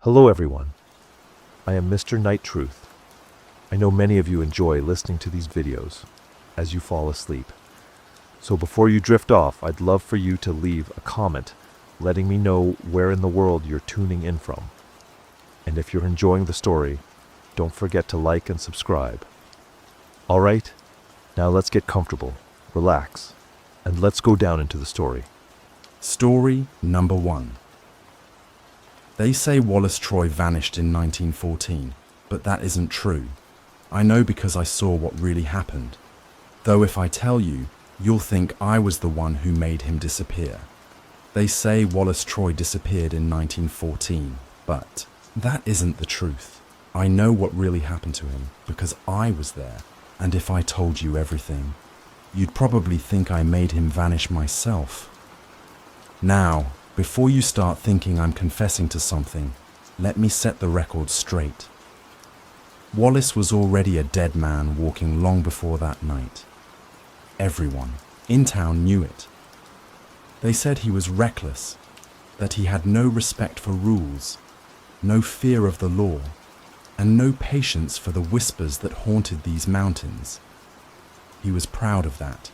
Hello everyone, I am Mr. Night Truth. I know many of you enjoy listening to these videos as you fall asleep. So before you drift off, I'd love for you to leave a comment letting me know where in the world you're tuning in from. And if you're enjoying the story, don't forget to like and subscribe. Alright, now let's get comfortable, relax, and let's go down into the story. Story number 1. They say Wallace Troy vanished in 1914, but that isn't true. I know because I saw what really happened. Though if I tell you, you'll think I was the one who made him disappear. They say Wallace Troy disappeared in 1914, but that isn't the truth. I know what really happened to him because I was there, and if I told you everything, you'd probably think I made him vanish myself. Now, before you start thinking I'm confessing to something, let me set the record straight. Wallace was already a dead man walking long before that night. Everyone in town knew it. They said he was reckless, that he had no respect for rules, no fear of the law, and no patience for the whispers that haunted these mountains. He was proud of that,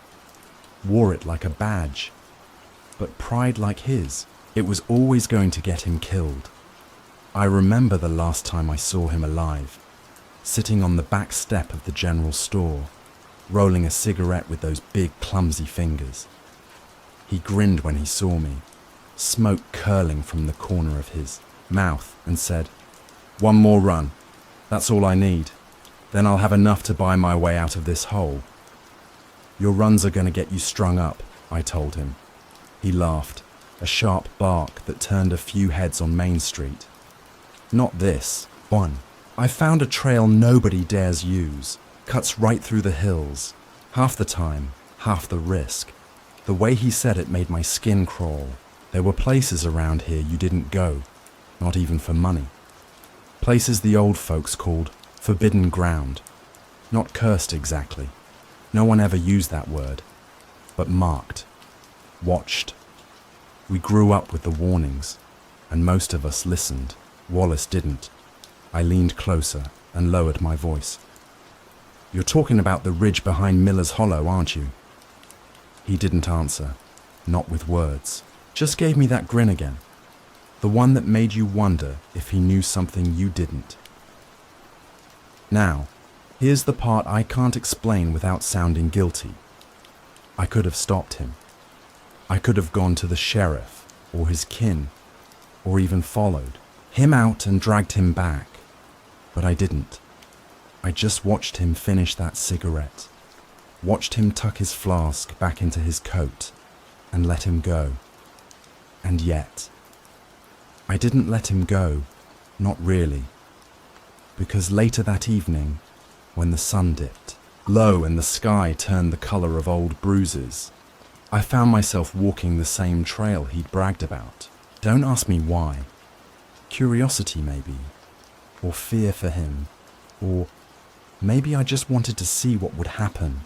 wore it like a badge. But pride like his, it was always going to get him killed. I remember the last time I saw him alive, sitting on the back step of the general store, rolling a cigarette with those big clumsy fingers. He grinned when he saw me, smoke curling from the corner of his mouth, and said, "One more run, that's all I need. Then I'll have enough to buy my way out of this hole." "Your runs are going to get you strung up," I told him. He laughed, a sharp bark that turned a few heads on Main Street. "Not this one. I found a trail nobody dares use. Cuts right through the hills. Half the time, half the risk." The way he said it made my skin crawl. There were places around here you didn't go, not even for money. Places the old folks called forbidden ground. Not cursed exactly. No one ever used that word, but marked. Watched. We grew up with the warnings, and most of us listened. Wallace didn't. I leaned closer and lowered my voice. "You're talking about the ridge behind Miller's Hollow, aren't you?" He didn't answer, not with words. Just gave me that grin again. The one that made you wonder if he knew something you didn't. Now, here's the part I can't explain without sounding guilty. I could have stopped him. I could have gone to the sheriff, or his kin, or even followed him out and dragged him back. But I didn't. I just watched him finish that cigarette, watched him tuck his flask back into his coat, and let him go. And yet, I didn't let him go, not really. Because later that evening, when the sun dipped low and the sky turned the color of old bruises, I found myself walking the same trail he'd bragged about. Don't ask me why. Curiosity, maybe. Or fear for him. Or maybe I just wanted to see what would happen.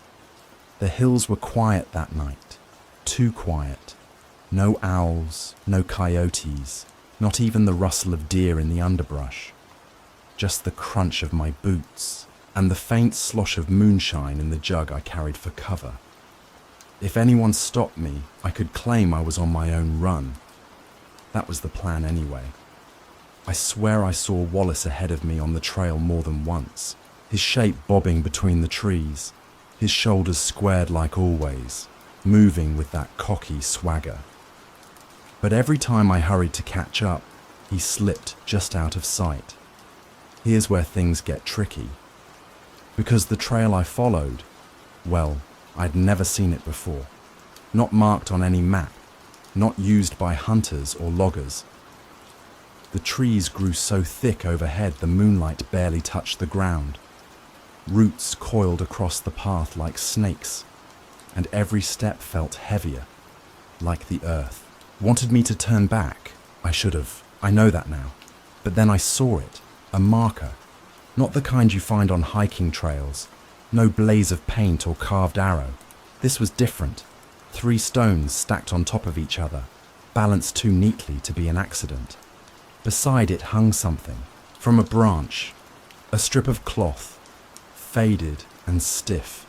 The hills were quiet that night. Too quiet. No owls, no coyotes, not even the rustle of deer in the underbrush. Just the crunch of my boots and the faint slosh of moonshine in the jug I carried for cover. If anyone stopped me, I could claim I was on my own run. That was the plan anyway. I swear I saw Wallace ahead of me on the trail more than once, his shape bobbing between the trees, his shoulders squared like always, moving with that cocky swagger. But every time I hurried to catch up, he slipped just out of sight. Here's where things get tricky. Because the trail I followed, well, I'd never seen it before. Not marked on any map, not used by hunters or loggers. The trees grew so thick overhead the moonlight barely touched the ground. Roots coiled across the path like snakes, and every step felt heavier, like the earth. Wanted me to turn back. I should have. I know that now. But then I saw it, a marker. Not the kind you find on hiking trails. No blaze of paint or carved arrow. This was different. 3 stones stacked on top of each other, balanced too neatly to be an accident. Beside it hung something, from a branch, a strip of cloth, faded and stiff,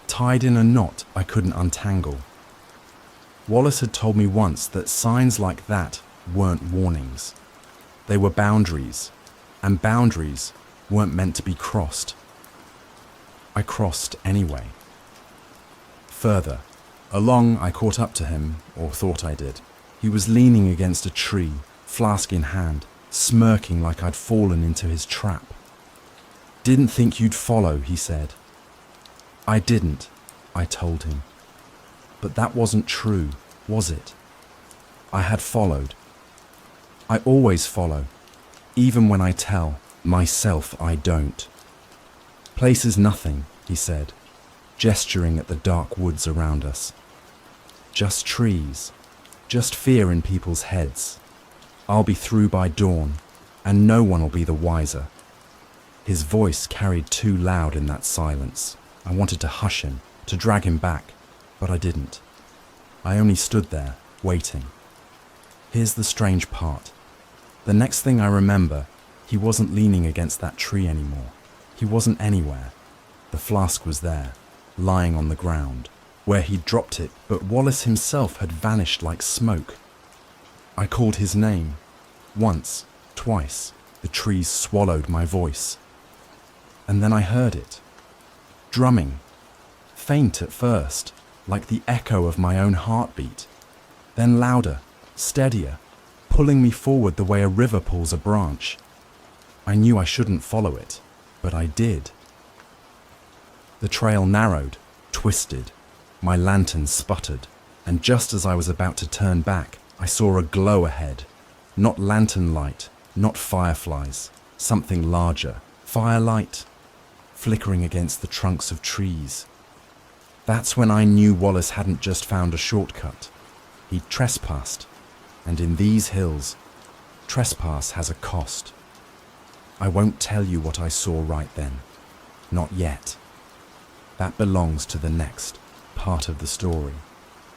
tied in a knot I couldn't untangle. Wallace had told me once that signs like that weren't warnings. They were boundaries, and boundaries weren't meant to be crossed. I crossed anyway. Further along, I caught up to him, or thought I did. He was leaning against a tree, flask in hand, smirking like I'd fallen into his trap. "Didn't think you'd follow," he said. "I didn't," I told him. But that wasn't true, was it? I had followed. I always follow, even when I tell myself I don't. "Place is nothing," he said, gesturing at the dark woods around us. "Just trees, just fear in people's heads. I'll be through by dawn, and no one will be the wiser." His voice carried too loud in that silence. I wanted to hush him, to drag him back, but I didn't. I only stood there, waiting. Here's the strange part. The next thing I remember, he wasn't leaning against that tree anymore. He wasn't anywhere. The flask was there, lying on the ground, where he'd dropped it, but Wallace himself had vanished like smoke. I called his name. Once, twice, the trees swallowed my voice. And then I heard it. Drumming. Faint at first, like the echo of my own heartbeat. Then louder, steadier, pulling me forward the way a river pulls a branch. I knew I shouldn't follow it, but I did. The trail narrowed, twisted. My lantern sputtered, and just as I was about to turn back, I saw a glow ahead. Not lantern light, not fireflies, something larger. Firelight, flickering against the trunks of trees. That's when I knew Wallace hadn't just found a shortcut. He'd trespassed, and in these hills, trespass has a cost. I won't tell you what I saw right then. Not yet. That belongs to the next part of the story.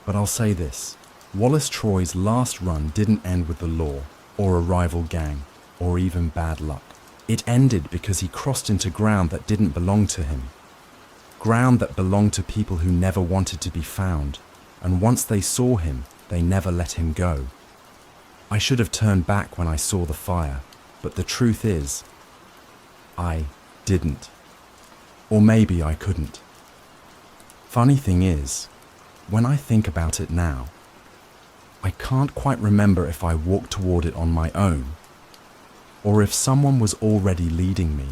But I'll say this. Wallace Troy's last run didn't end with the law, or a rival gang, or even bad luck. It ended because he crossed into ground that didn't belong to him. Ground that belonged to people who never wanted to be found, and once they saw him, they never let him go. I should have turned back when I saw the fire, but the truth is, I didn't. Or maybe I couldn't. Funny thing is, when I think about it now, I can't quite remember if I walked toward it on my own, or if someone was already leading me.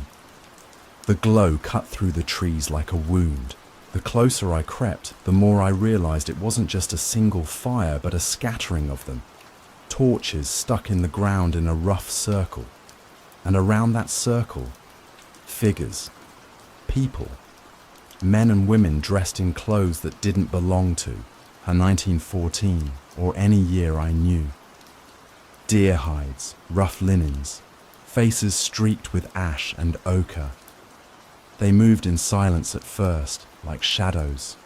The glow cut through the trees like a wound. The closer I crept, the more I realized it wasn't just a single fire, but a scattering of them. Torches stuck in the ground in a rough circle. And around that circle, figures, people, men and women dressed in clothes that didn't belong to her 1914 or any year I knew. Deer hides, rough linens, faces streaked with ash and ochre. They moved in silence at first, like shadows.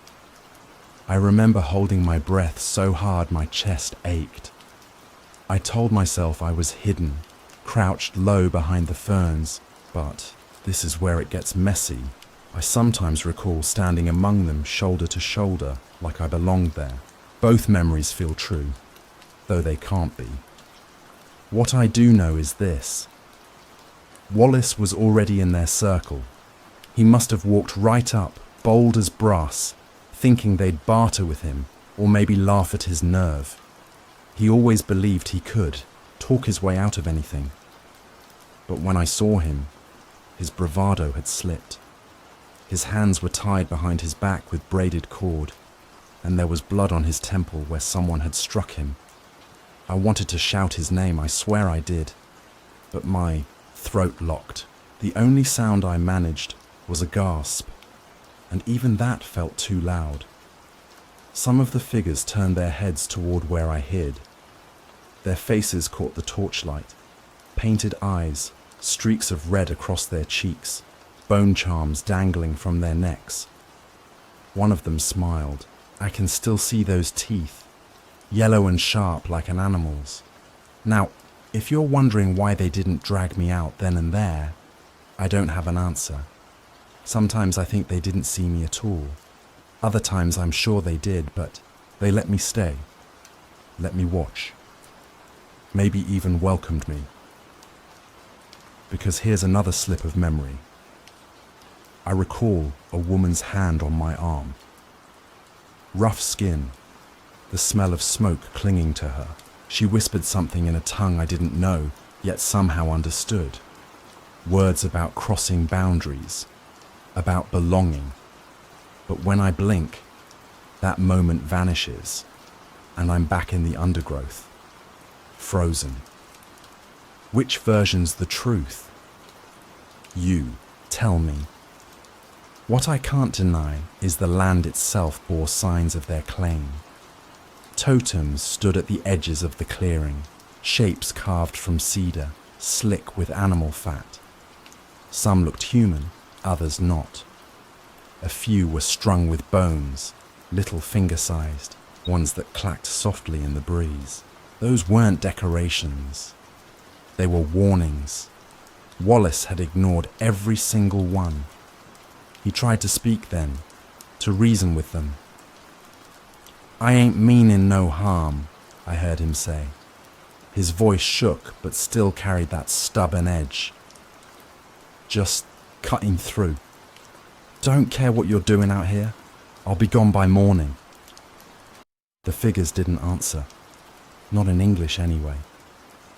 I remember holding my breath so hard my chest ached. I told myself I was hidden, crouched low behind the ferns, but this is where it gets messy. I sometimes recall standing among them shoulder to shoulder, like I belonged there. Both memories feel true, though they can't be. What I do know is this. Wallace was already in their circle. He must have walked right up, bold as brass, thinking they'd barter with him, or maybe laugh at his nerve. He always believed he could talk his way out of anything. But when I saw him, his bravado had slipped. His hands were tied behind his back with braided cord, and there was blood on his temple where someone had struck him. I wanted to shout his name, I swear I did, but my throat locked. The only sound I managed was a gasp, and even that felt too loud. Some of the figures turned their heads toward where I hid. Their faces caught the torchlight, painted eyes, streaks of red across their cheeks, bone charms dangling from their necks. One of them smiled. I can still see those teeth, yellow and sharp like an animal's. Now, If you're wondering why they didn't drag me out then and there, I don't have an answer. Sometimes I think they didn't see me at all. Other times I'm sure they did, but they let me stay, let me watch, maybe even welcomed me. Because here's another slip of memory. I recall a woman's hand on my arm. Rough skin, the smell of smoke clinging to her. She whispered something in a tongue I didn't know, yet somehow understood. Words about crossing boundaries, about belonging. But when I blink, that moment vanishes, and I'm back in the undergrowth, frozen. Which version's the truth? You, tell me. What I can't deny is the land itself bore signs of their claim. Totems stood at the edges of the clearing, shapes carved from cedar, slick with animal fat. Some looked human, others not. A few were strung with bones, little finger-sized, ones that clacked softly in the breeze. Those weren't decorations. They were warnings. Wallace had ignored every single one. He tried to speak then, to reason with them. "I ain't meanin' no harm," I heard him say. His voice shook, but still carried that stubborn edge. "Just cutting through. Don't care what you're doing out here. I'll be gone by morning." The figures didn't answer. Not in English anyway.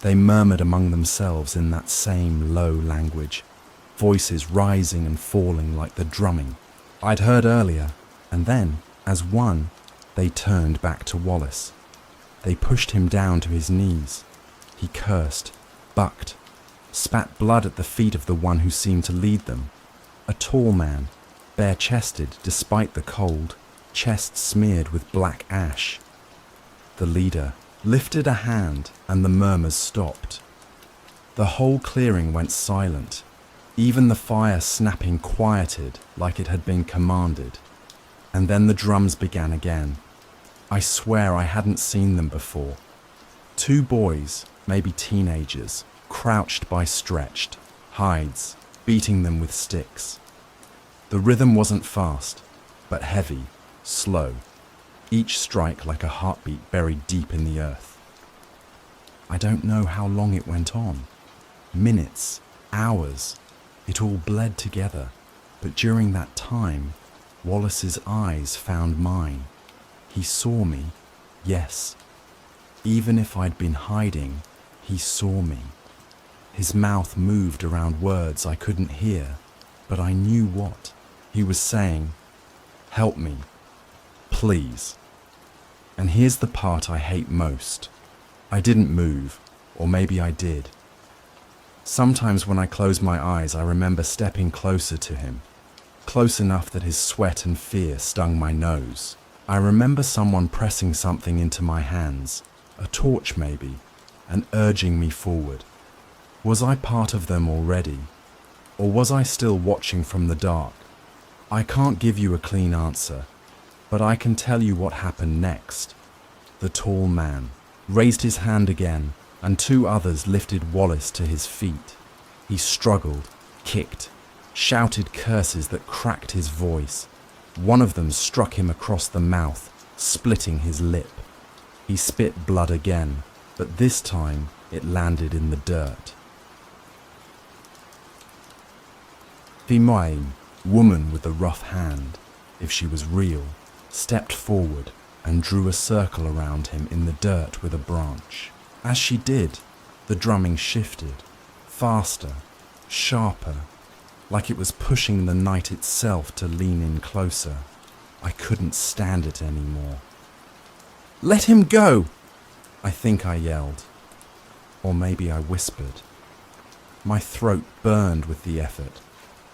They murmured among themselves in that same low language, voices rising and falling like the drumming I'd heard earlier, and then, as one, they turned back to Wallace. They pushed him down to his knees. He cursed, bucked, spat blood at the feet of the one who seemed to lead them. A tall man, bare-chested despite the cold, chest smeared with black ash. The leader lifted a hand and the murmurs stopped. The whole clearing went silent. Even the fire snapping quieted like it had been commanded. And then the drums began again. I swear I hadn't seen them before. Two boys, maybe teenagers, crouched by stretched, hides, beating them with sticks. The rhythm wasn't fast, but heavy, slow, each strike like a heartbeat buried deep in the earth. I don't know how long it went on. Minutes, hours, it all bled together, but during that time, Wallace's eyes found mine. He saw me, yes. Even if I'd been hiding, he saw me. His mouth moved around words I couldn't hear, but I knew what. He was saying, "Help me, please." And here's the part I hate most. I didn't move, or maybe I did. Sometimes when I close my eyes, I remember stepping closer to him, close enough that his sweat and fear stung my nose. I remember someone pressing something into my hands, a torch maybe, and urging me forward. Was I part of them already, or was I still watching from the dark? I can't give you a clean answer, but I can tell you what happened next. The tall man raised his hand again, and two others lifted Wallace to his feet. He struggled, kicked, shouted curses that cracked his voice. One of them struck him across the mouth, splitting his lip. He spit blood again, but this time it landed in the dirt. Fimaim, woman with the rough hand, if she was real, stepped forward and drew a circle around him in the dirt with a branch. As she did, the drumming shifted, faster, sharper, like it was pushing the night itself to lean in closer. I couldn't stand it anymore. "Let him go!" I think I yelled. Or maybe I whispered. My throat burned with the effort,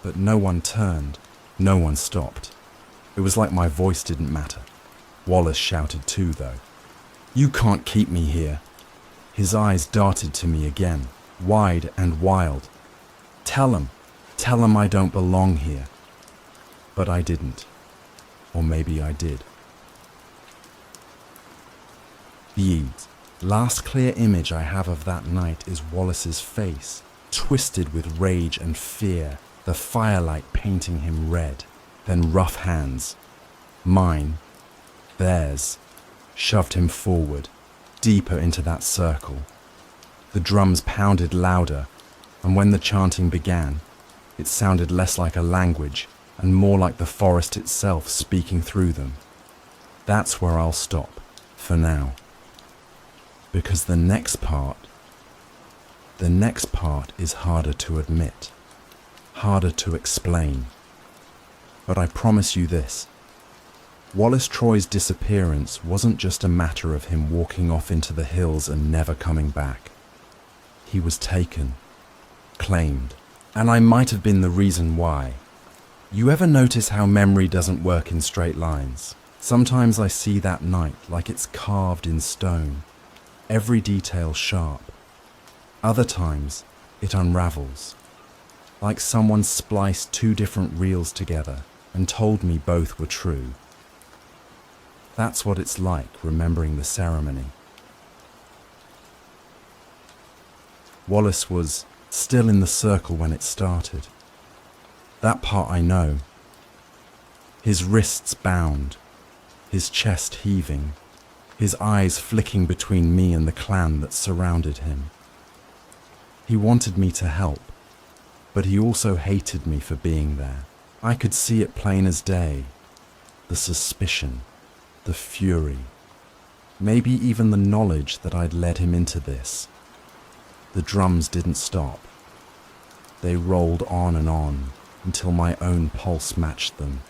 but no one turned, no one stopped. It was like my voice didn't matter. Wallace shouted too, though. "You can't keep me here." His eyes darted to me again, wide and wild. Tell him I don't belong here." But I didn't. Or maybe I did. The Eid, Last clear image I have of that night is Wallace's face, twisted with rage and fear, the firelight painting him red. Then rough hands, mine, theirs, shoved him forward, deeper into that circle. The drums pounded louder, and when the chanting began, it sounded less like a language and more like the forest itself speaking through them. That's where I'll stop, for now. Because the next part is harder to admit, harder to explain. But I promise you this, Wallace Troy's disappearance wasn't just a matter of him walking off into the hills and never coming back. He was taken, claimed, and I might have been the reason why. You ever notice how memory doesn't work in straight lines? Sometimes I see that night like it's carved in stone, every detail sharp. Other times, it unravels, like someone spliced two different reels together and told me both were true. That's what it's like remembering the ceremony. Wallace was still in the circle when it started. That part I know. His wrists bound, his chest heaving, his eyes flicking between me and the clan that surrounded him. He wanted me to help, but he also hated me for being there. I could see it plain as day. The suspicion, the fury, maybe even the knowledge that I'd led him into this. The drums didn't stop. They rolled on until my own pulse matched them.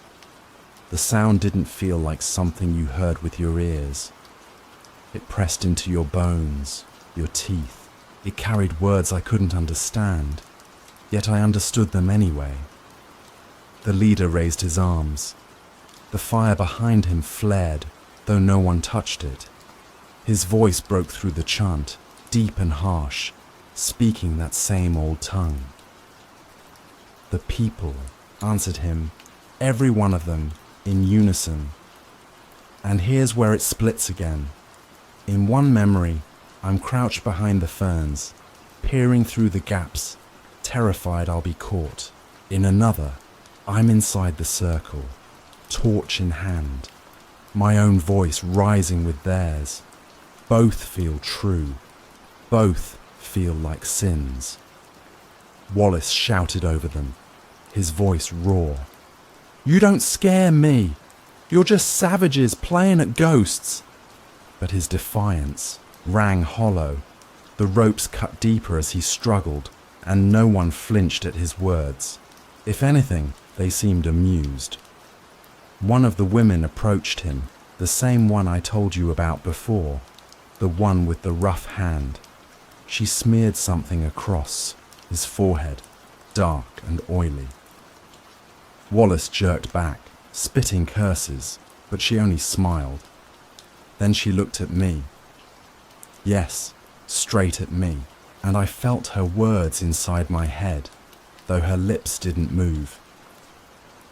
The sound didn't feel like something you heard with your ears. It pressed into your bones, your teeth. It carried words I couldn't understand, yet I understood them anyway. The leader raised his arms. The fire behind him flared, though no one touched it. His voice broke through the chant, deep and harsh, speaking that same old tongue. The people answered him, every one of them, in unison. And here's where it splits again. In one memory, I'm crouched behind the ferns, peering through the gaps, terrified I'll be caught. In another, I'm inside the circle, torch in hand, my own voice rising with theirs. Both feel true. Both feel like sins. Wallace shouted over them, his voice raw. "You don't scare me. You're just savages playing at ghosts." But his defiance rang hollow. The ropes cut deeper as he struggled, and no one flinched at his words. If anything, they seemed amused. One of the women approached him, the same one I told you about before, the one with the rough hand. She smeared something across his forehead, dark and oily. Wallace jerked back, spitting curses, but she only smiled. Then she looked at me. Yes, straight at me, and I felt her words inside my head, though her lips didn't move.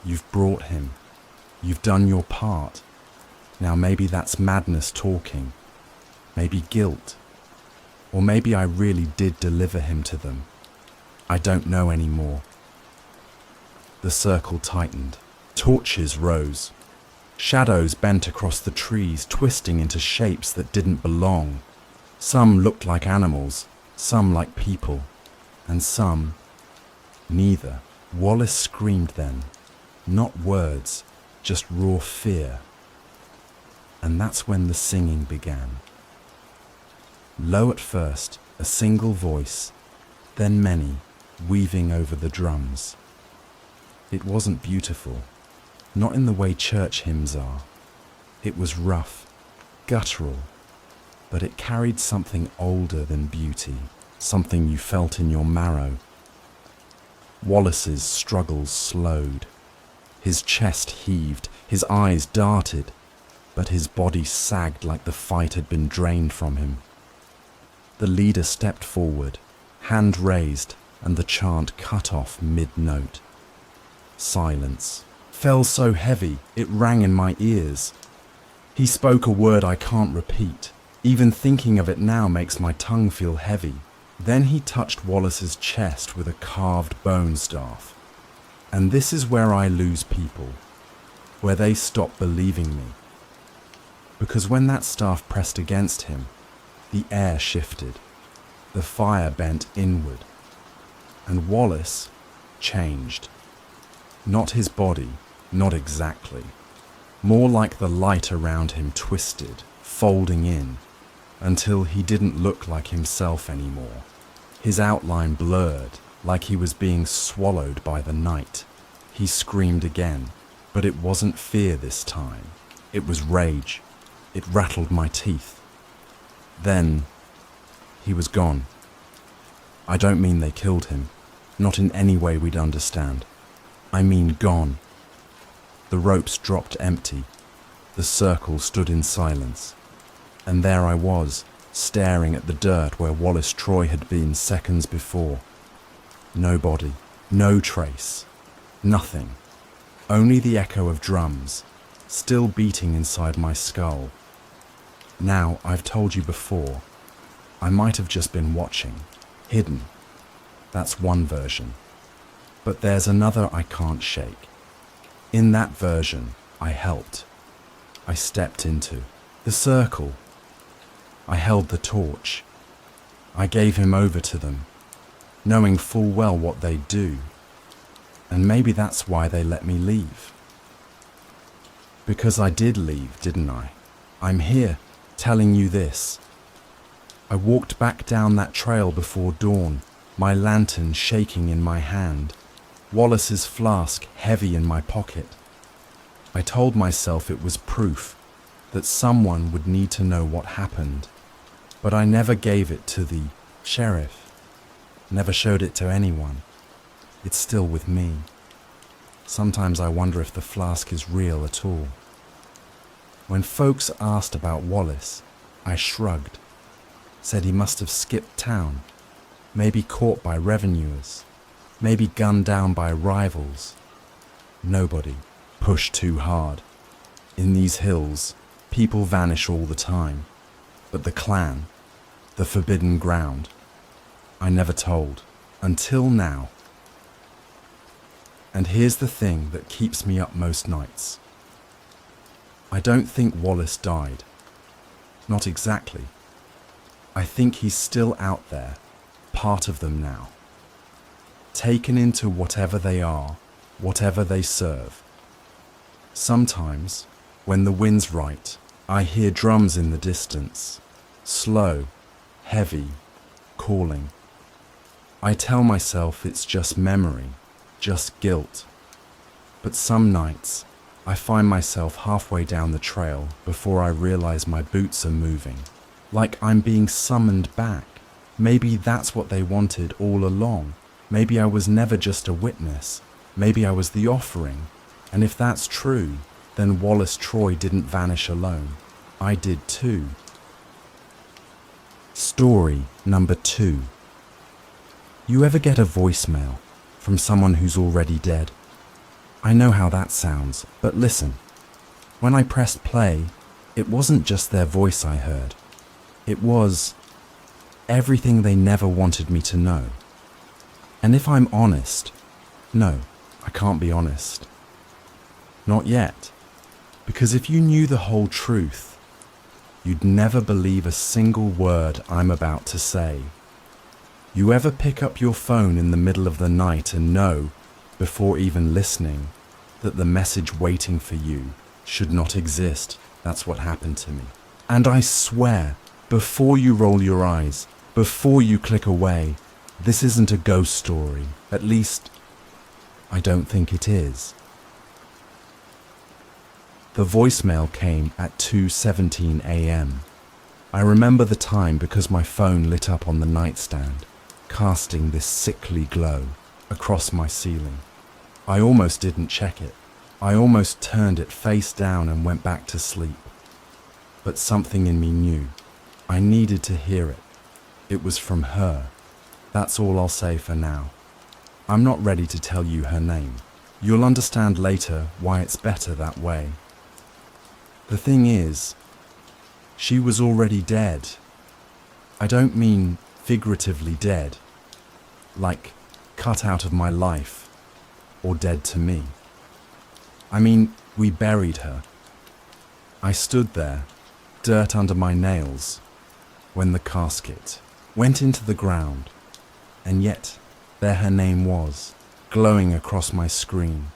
"You've brought him. You've done your part. Now maybe that's madness talking. Maybe guilt. Or maybe I really did deliver him to them. I don't know anymore." The circle tightened. Torches rose. Shadows bent across the trees, twisting into shapes that didn't belong. Some looked like animals, some like people, and some neither. Wallace screamed then. Not words, just raw fear. And that's when the singing began. Low at first, a single voice, then many, weaving over the drums. It wasn't beautiful, not in the way church hymns are. It was rough, guttural, but it carried something older than beauty, something you felt in your marrow. Wallace's struggles slowed. His chest heaved, his eyes darted, but his body sagged like the fight had been drained from him. The leader stepped forward, hand raised, and the chant cut off mid-note. Silence fell so heavy it rang in my ears. He spoke a word I can't repeat, Even thinking of it now makes my tongue feel heavy. Then he touched Wallace's chest with a carved bone staff. And this is where I lose people, where they stop believing me. Because when that staff pressed against him, the air shifted, the fire bent inward, and Wallace changed. Not his body, not exactly. More like the light around him twisted, folding in, until he didn't look like himself anymore. His outline blurred, like he was being swallowed by the night. He screamed again, but it wasn't fear this time. It was rage. It rattled my teeth. Then, he was gone. I don't mean they killed him, not in any way we'd understand. I mean gone. The ropes dropped empty. The circle stood in silence. And there I was, staring at the dirt where Wallace Troy had been seconds before. No body, no trace, nothing. Only the echo of drums, still beating inside my skull. Now, I've told you before, I might have just been watching, hidden. That's one version. But there's another I can't shake. In that version, I helped. I stepped into the circle. I held the torch. I gave him over to them, knowing full well what they'd do. And maybe that's why they let me leave. Because I did leave, didn't I? I'm here, telling you this. I walked back down that trail before dawn, my lantern shaking in my hand, Wallace's flask heavy in my pocket. I told myself it was proof that someone would need to know what happened. But I never gave it to the sheriff, never showed it to anyone. It's still with me. Sometimes I wonder if the flask is real at all. When folks asked about Wallace, I shrugged, said he must have skipped town, maybe caught by revenuers, maybe gunned down by rivals. Nobody pushed too hard. In these hills, people vanish all the time. But the clan, the forbidden ground, I never told, until now. And here's the thing that keeps me up most nights. I don't think Wallace died. Not exactly. I think he's still out there, part of them now. Taken into whatever they are, whatever they serve. Sometimes, when the wind's right, I hear drums in the distance, slow, heavy, calling. I tell myself it's just memory, just guilt. But some nights, I find myself halfway down the trail before I realize my boots are moving, like I'm being summoned back. Maybe that's what they wanted all along. Maybe I was never just a witness. Maybe I was the offering. And if that's true, then Wallace Troy didn't vanish alone. I did too. Story number 2. You ever get a voicemail from someone who's already dead? I know how that sounds, but listen. When I pressed play, it wasn't just their voice I heard. It was everything they never wanted me to know. And if I'm honest, no, I can't be honest. Not yet. Because if you knew the whole truth, you'd never believe a single word I'm about to say. You ever pick up your phone in the middle of the night and know, before even listening, that the message waiting for you should not exist? That's what happened to me. And I swear, before you roll your eyes, before you click away, this isn't a ghost story. At least, I don't think it is. The voicemail came at 2:17 a.m. I remember the time because my phone lit up on the nightstand, casting this sickly glow across my ceiling. I almost didn't check it. I almost turned it face down and went back to sleep. But something in me knew. I needed to hear it. It was from her. That's all I'll say for now. I'm not ready to tell you her name. You'll understand later why it's better that way. The thing is, She was already dead. I don't mean figuratively dead, like cut out of my life or dead to me. I mean, we buried her. I stood there, dirt under my nails, when the casket went into the ground, and yet there her name was, glowing across my screen,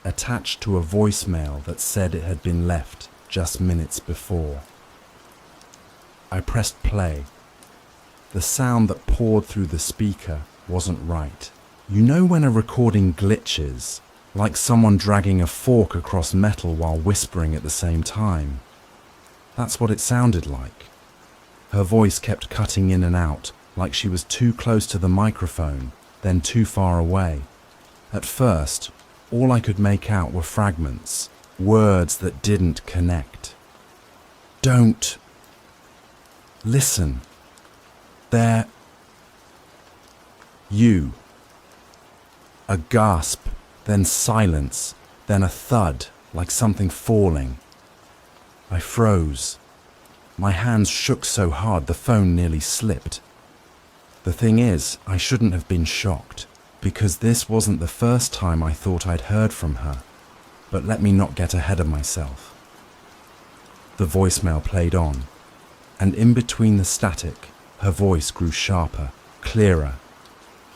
attached to a voicemail that said it had been left just minutes before. I pressed play. The sound that poured through the speaker wasn't right. You know when a recording glitches, like someone dragging a fork across metal while whispering at the same time? That's what it sounded like. Her voice kept cutting in and out, like she was too close to the microphone, then too far away. At first, all I could make out were fragments, words that didn't connect. Don't. Listen. There. You. A gasp, then silence, then a thud, like something falling. I froze. My hands shook so hard the phone nearly slipped. The thing is, I shouldn't have been shocked, because this wasn't the first time I thought I'd heard from her. But let me not get ahead of myself. The voicemail played on, and in between the static, her voice grew sharper, clearer.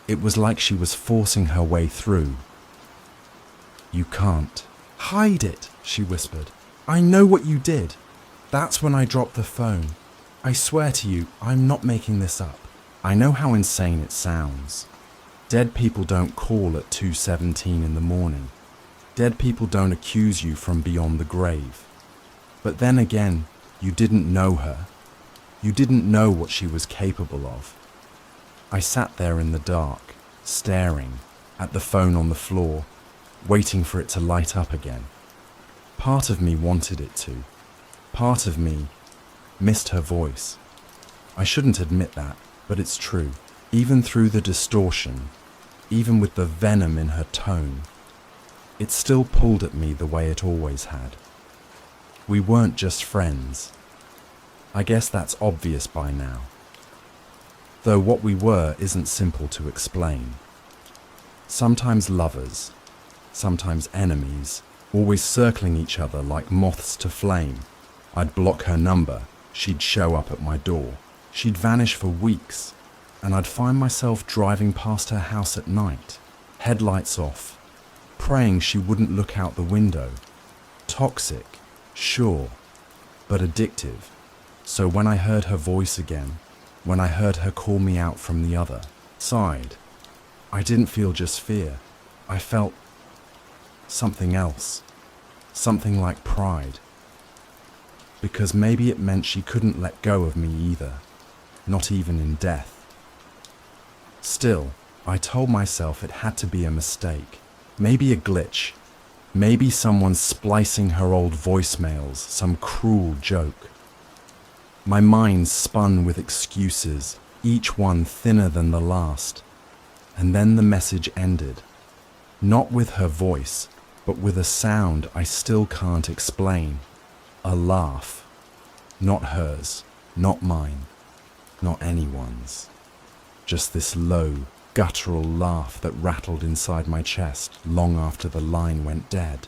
It was like she was forcing her way through. You can't. Hide it, she whispered. I know what you did. That's when I dropped the phone. I swear to you, I'm not making this up. I know how insane it sounds. Dead people don't call at 2:17 in the morning. Dead people don't accuse you from beyond the grave. But then again, you didn't know her. You didn't know what she was capable of. I sat there in the dark, staring at the phone on the floor, waiting for it to light up again. Part of me wanted it to. Part of me missed her voice. I shouldn't admit that, but it's true. Even through the distortion, even with the venom in her tone, it still pulled at me the way it always had. We weren't just friends. I guess that's obvious by now. Though what we were isn't simple to explain. Sometimes lovers, sometimes enemies, always circling each other like moths to flame. I'd block her number, she'd show up at my door. She'd vanish for weeks, and I'd find myself driving past her house at night, headlights off, praying she wouldn't look out the window. Toxic, sure, but addictive. So when I heard her voice again, when I heard her call me out from the other side, I didn't feel just fear. I felt something else, something like pride. Because maybe it meant she couldn't let go of me either, not even in death. Still, I told myself it had to be a mistake, maybe a glitch, maybe someone splicing her old voicemails, some cruel joke. My mind spun with excuses, each one thinner than the last. And then the message ended. Not with her voice, but with a sound I still can't explain. A laugh. Not hers, not mine, not anyone's. Just this low, guttural laugh that rattled inside my chest long after the line went dead.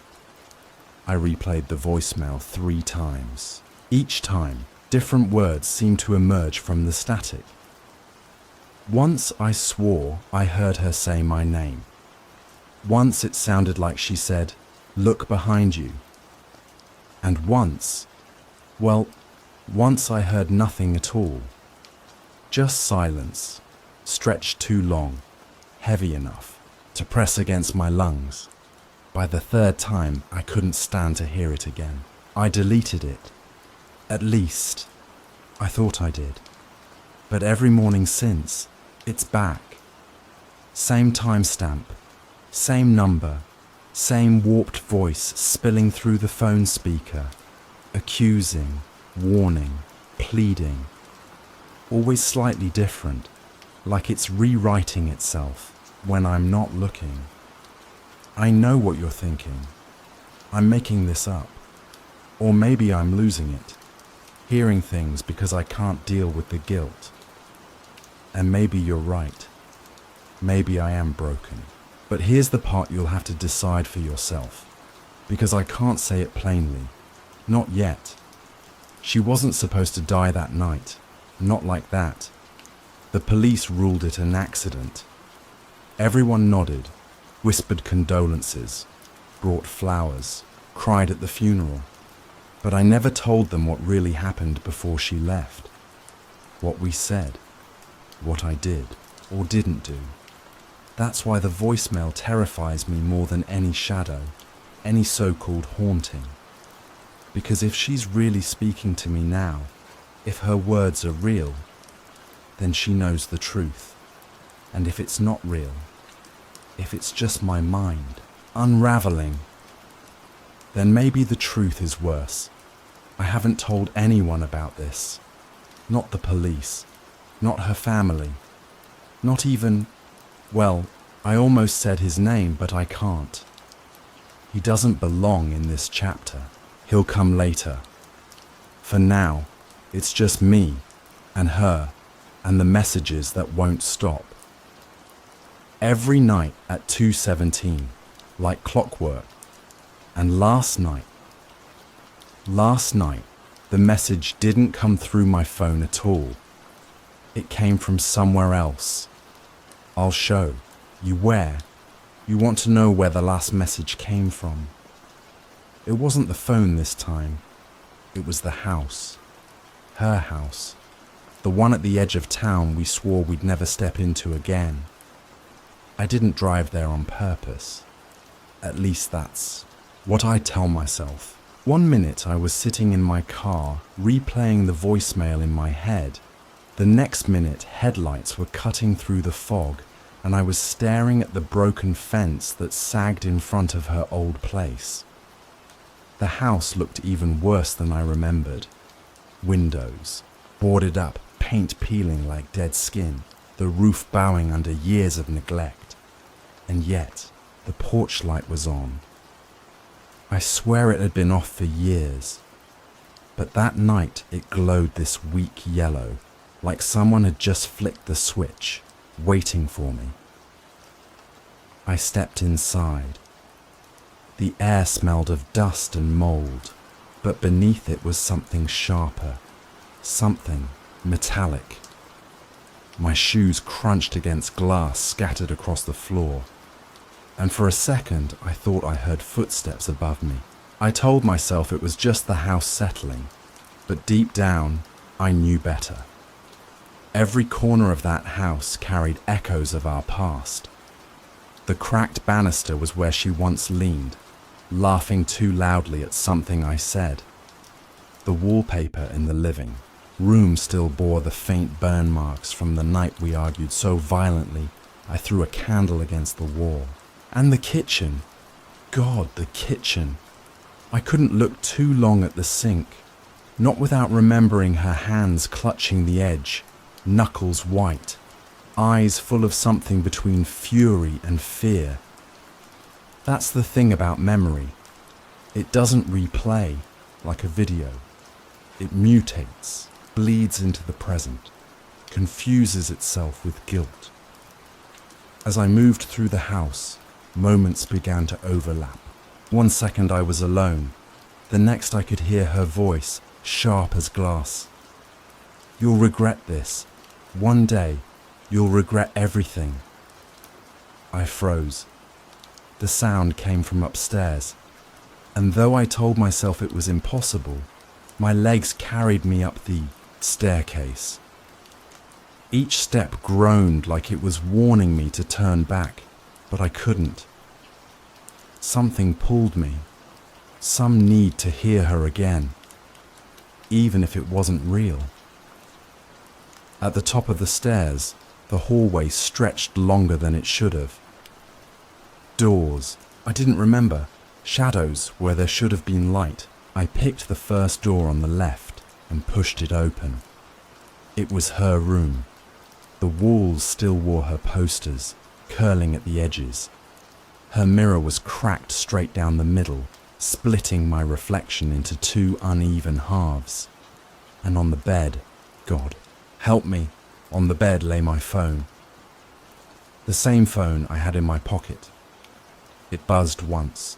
I replayed the voicemail 3 times. Each time, different words seemed to emerge from the static. Once I swore I heard her say my name. Once it sounded like she said, "Look behind you." And once I heard nothing at all. Just silence, stretched too long, heavy enough to press against my lungs. By the 3rd time, I couldn't stand to hear it again. I deleted it. At least, I thought I did. But every morning since, it's back. Same timestamp, same number, same warped voice spilling through the phone speaker, accusing, warning, pleading. Always slightly different, like it's rewriting itself when I'm not looking. I know what you're thinking. I'm making this up. Or maybe I'm losing it. hearing things because I can't deal with the guilt. And maybe you're right. Maybe I am broken. But here's the part you'll have to decide for yourself, because I can't say it plainly. Not yet. She wasn't supposed to die that night. Not like that. The police ruled it an accident. Everyone nodded, whispered condolences, brought flowers, cried at the funeral. But I never told them what really happened before she left. What we said. What I did or didn't do. That's why the voicemail terrifies me more than any shadow, any so-called haunting. Because if she's really speaking to me now, if her words are real, then she knows the truth. And if it's not real, if it's just my mind, unraveling, then maybe the truth is worse. I haven't told anyone about this. Not the police, not her family, not even, well, I almost said his name, but I can't. He doesn't belong in this chapter. He'll come later. For now, it's just me and her and the messages that won't stop. Every night at 2:17, like clockwork. And last night, the message didn't come through my phone at all. It came from somewhere else. I'll show you where. You want to know where the last message came from. It wasn't the phone this time. It was the house. Her house. The one at the edge of town we swore we'd never step into again. I didn't drive there on purpose. At least that's what I tell myself. One minute I was sitting in my car, replaying the voicemail in my head. The next minute, headlights were cutting through the fog, and I was staring at the broken fence that sagged in front of her old place. The house looked even worse than I remembered. Windows, boarded up, paint peeling like dead skin, the roof bowing under years of neglect. And yet, the porch light was on. I swear it had been off for years. But that night it glowed this weak yellow, like someone had just flicked the switch, waiting for me. I stepped inside. The air smelled of dust and mold, but beneath it was something sharper, something metallic. My shoes crunched against glass scattered across the floor, and for a second I thought I heard footsteps above me. I told myself it was just the house settling, but deep down I knew better. Every corner of that house carried echoes of our past. The cracked banister was where she once leaned, laughing too loudly at something I said. The wallpaper in the living room still bore the faint burn marks from the night we argued so violently I threw a candle against the wall. And the kitchen. God, the kitchen. I couldn't look too long at the sink, not without remembering her hands clutching the edge, knuckles white, eyes full of something between fury and fear. That's the thing about memory. It doesn't replay like a video. It mutates, bleeds into the present, confuses itself with guilt. As I moved through the house, moments began to overlap. 1 second I was alone. The next I could hear her voice, sharp as glass. You'll regret this. One day, you'll regret everything. I froze. The sound came from upstairs, and though I told myself it was impossible, my legs carried me up the staircase. Each step groaned like it was warning me to turn back, but I couldn't. Something pulled me, some need to hear her again, even if it wasn't real. At the top of the stairs, the hallway stretched longer than it should have. Doors, I didn't remember. Shadows where there should have been light. I picked the first door on the left and pushed it open. It was her room. The walls still wore her posters, curling at the edges. Her mirror was cracked straight down the middle, splitting my reflection into two uneven halves. And on the bed, God, help me, on the bed lay my phone. The same phone I had in my pocket. It buzzed once.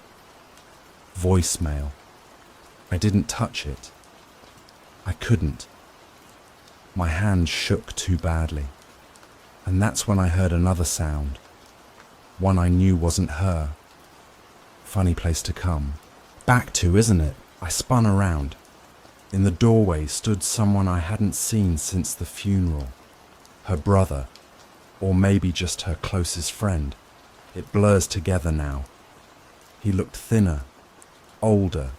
Voicemail. I didn't touch it. I couldn't. My hand shook too badly. And that's when I heard another sound. One I knew wasn't her. Funny place to come back to, isn't it? I spun around. In the doorway stood someone I hadn't seen since the funeral. Her brother, or maybe just her closest friend. It blurs together now. He looked thinner, older,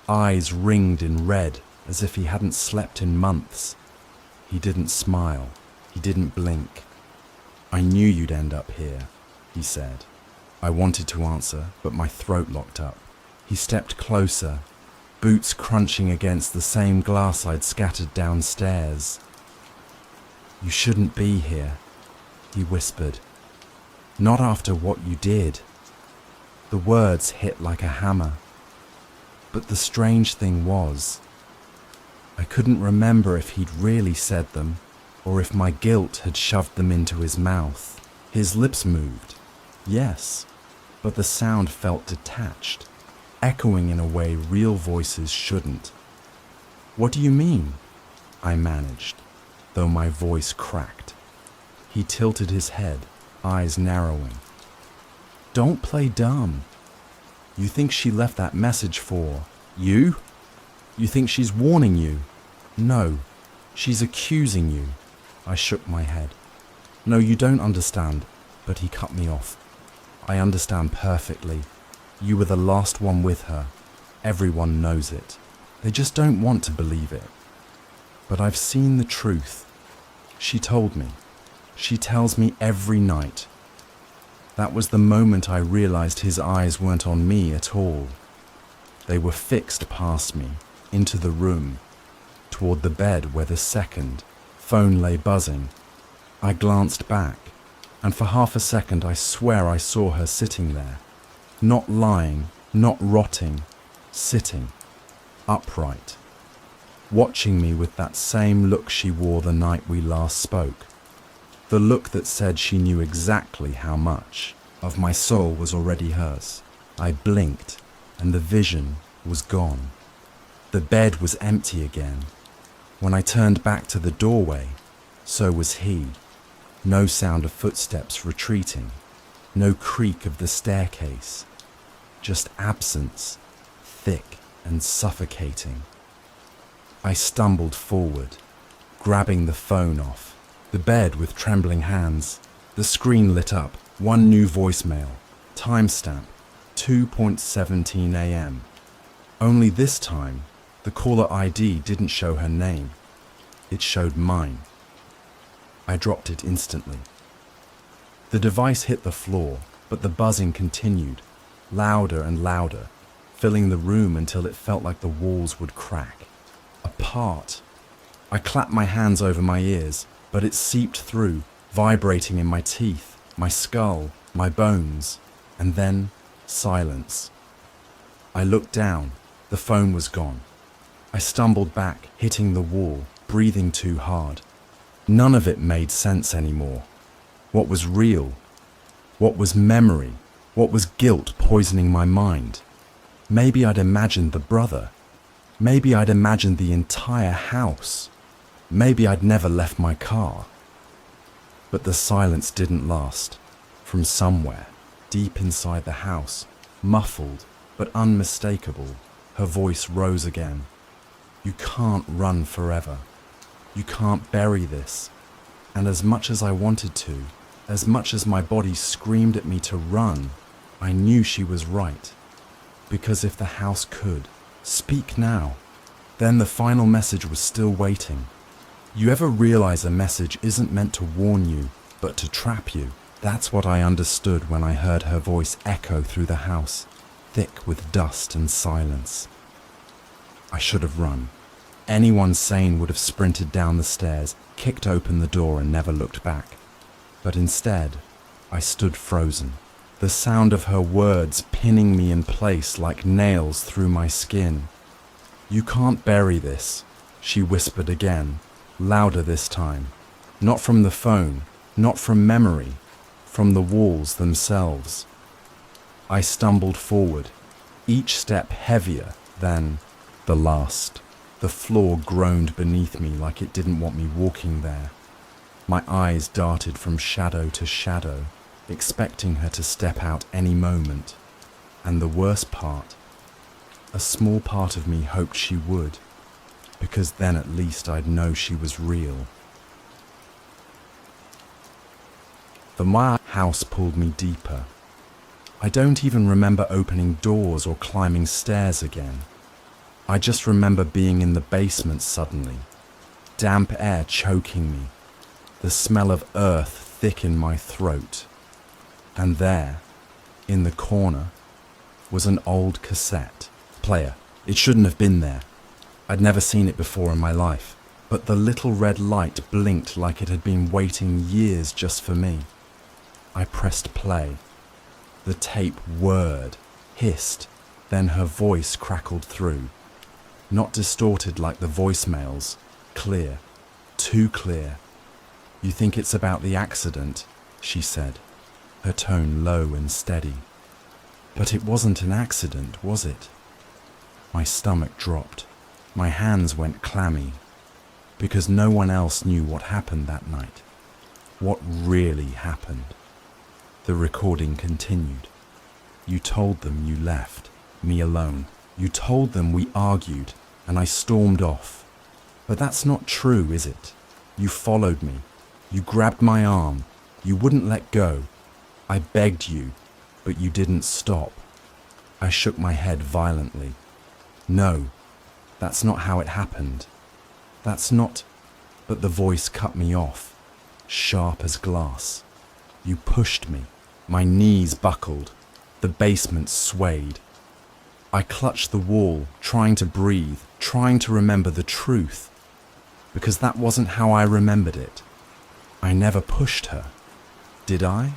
eyes ringed in red as if he hadn't slept in months. He didn't smile. He didn't blink. I knew you'd end up here, he said. I wanted to answer, but my throat locked up. He stepped closer, boots crunching against the same glass I'd scattered downstairs. You shouldn't be here, he whispered. Not after what you did. The words hit like a hammer. But the strange thing was, I couldn't remember if he'd really said them, or if my guilt had shoved them into his mouth. His lips moved, yes, but the sound felt detached, echoing in a way real voices shouldn't. What do you mean? I managed, though my voice cracked. He tilted his head, eyes narrowing. Don't play dumb. You think she left that message for you? You think she's warning you? No, she's accusing you. I shook my head. No, you don't understand, but he cut me off. I understand perfectly. You were the last one with her. Everyone knows it. They just don't want to believe it. But I've seen the truth. She told me. She tells me every night. That was the moment I realized his eyes weren't on me at all. They were fixed past me, into the room, toward the bed where the second phone lay buzzing. I glanced back, and for half a second I swear I saw her sitting there. Not lying, not rotting, sitting, upright, watching me with that same look she wore the night we last spoke. The look that said she knew exactly how much of my soul was already hers. I blinked, and the vision was gone. The bed was empty again. When I turned back to the doorway, so was he. No sound of footsteps retreating, no creak of the staircase, just absence, thick and suffocating. I stumbled forward, grabbing the phone off the bed with trembling hands. The screen lit up, one new voicemail, timestamp, 2:17 a.m. Only this time, the caller ID didn't show her name. It showed mine. I dropped it instantly. The device hit the floor, but the buzzing continued, louder and louder, filling the room until it felt like the walls would crack. Apart. I clapped my hands over my ears, but it seeped through, vibrating in my teeth, my skull, my bones, and then silence. I looked down. The phone was gone. I stumbled back, hitting the wall, breathing too hard. None of it made sense anymore. What was real? What was memory? What was guilt poisoning my mind? Maybe I'd imagined the brother. Maybe I'd imagined the entire house. Maybe I'd never left my car. But the silence didn't last. From somewhere, deep inside the house, muffled but unmistakable, her voice rose again. You can't run forever. You can't bury this. And as much as I wanted to, as much as my body screamed at me to run, I knew she was right. Because if the house could, speak now, then the final message was still waiting. You ever realize a message isn't meant to warn you, but to trap you? That's what I understood when I heard her voice echo through the house, thick with dust and silence. I should have run. Anyone sane would have sprinted down the stairs, kicked open the door and never looked back. But instead, I stood frozen, the sound of her words pinning me in place like nails through my skin. You can't bury this. she whispered again, louder this time. Not from the phone, not from memory, from the walls themselves. I stumbled forward, each step heavier than the last. The floor groaned beneath me like it didn't want me walking there. My eyes darted from shadow to shadow, expecting her to step out any moment. And the worst part, a small part of me hoped she would, because then at least I'd know she was real. The house pulled me deeper. I don't even remember opening doors or climbing stairs again. I just remember being in the basement suddenly, damp air choking me, the smell of earth thick in my throat. And there, in the corner, was an old cassette player. It shouldn't have been there. I'd never seen it before in my life, but the little red light blinked like it had been waiting years just for me. I pressed play. The tape whirred, hissed, then her voice crackled through. Not distorted like the voicemails, clear, too clear. "You think it's about the accident," she said, her tone low and steady. But it wasn't an accident, was it? My stomach dropped. My hands went clammy, because no one else knew what happened that night. What really happened. The recording continued. "You told them you left, me alone. You told them we argued, and I stormed off. But that's not true, is it? You followed me. You grabbed my arm. You wouldn't let go. I begged you, but you didn't stop." I shook my head violently. "No, that's not how it happened. That's not..." But the voice cut me off, sharp as glass. "You pushed me." My knees buckled. The basement swayed. I clutched the wall, trying to breathe, trying to remember the truth, because that wasn't how I remembered it. I never pushed her, did I?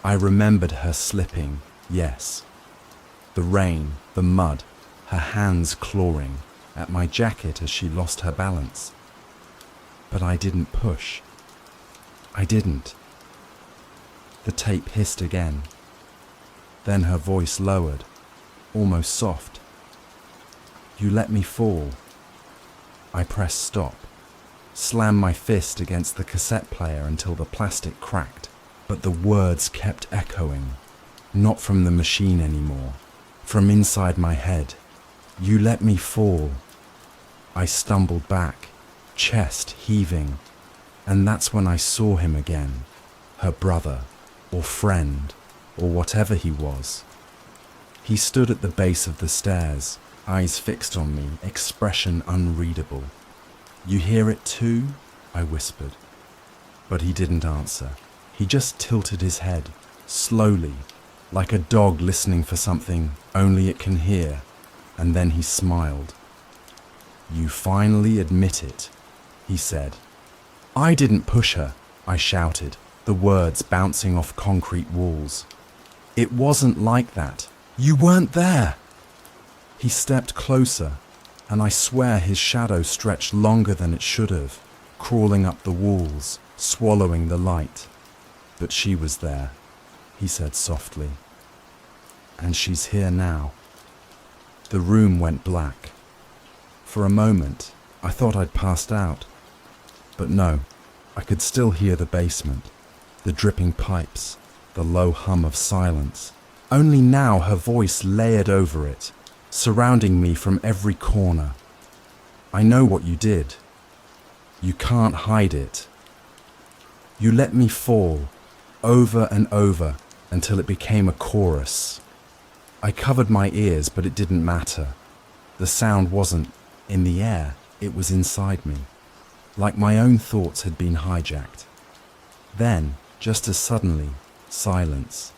I remembered her slipping, yes. The rain, the mud, her hands clawing at my jacket as she lost her balance. But I didn't push. I didn't. The tape hissed again. Then her voice lowered, almost soft. "You let me fall." I pressed stop, slammed my fist against the cassette player until the plastic cracked, but the words kept echoing, not from the machine anymore, from inside my head. "You let me fall." I stumbled back, chest heaving, and that's when I saw him again, her brother, or friend, or whatever he was. He stood at the base of the stairs, eyes fixed on me, expression unreadable. "You hear it too?" I whispered. But he didn't answer. He just tilted his head, slowly, like a dog listening for something only it can hear, and then he smiled. "You finally admit it," he said. "I didn't push her," I shouted, the words bouncing off concrete walls. "It wasn't like that. You weren't there." He stepped closer, and I swear his shadow stretched longer than it should have, crawling up the walls, swallowing the light. "But she was there," he said softly. "And she's here now." The room went black. For a moment, I thought I'd passed out. But no, I could still hear the basement, the dripping pipes, the low hum of silence. Only now her voice layered over it, surrounding me from every corner. "I know what you did. You can't hide it. You let me fall, over and over, until it became a chorus. I covered my ears, but it didn't matter. The sound wasn't in the air, it was inside me, like my own thoughts had been hijacked. Then, just as suddenly, silence.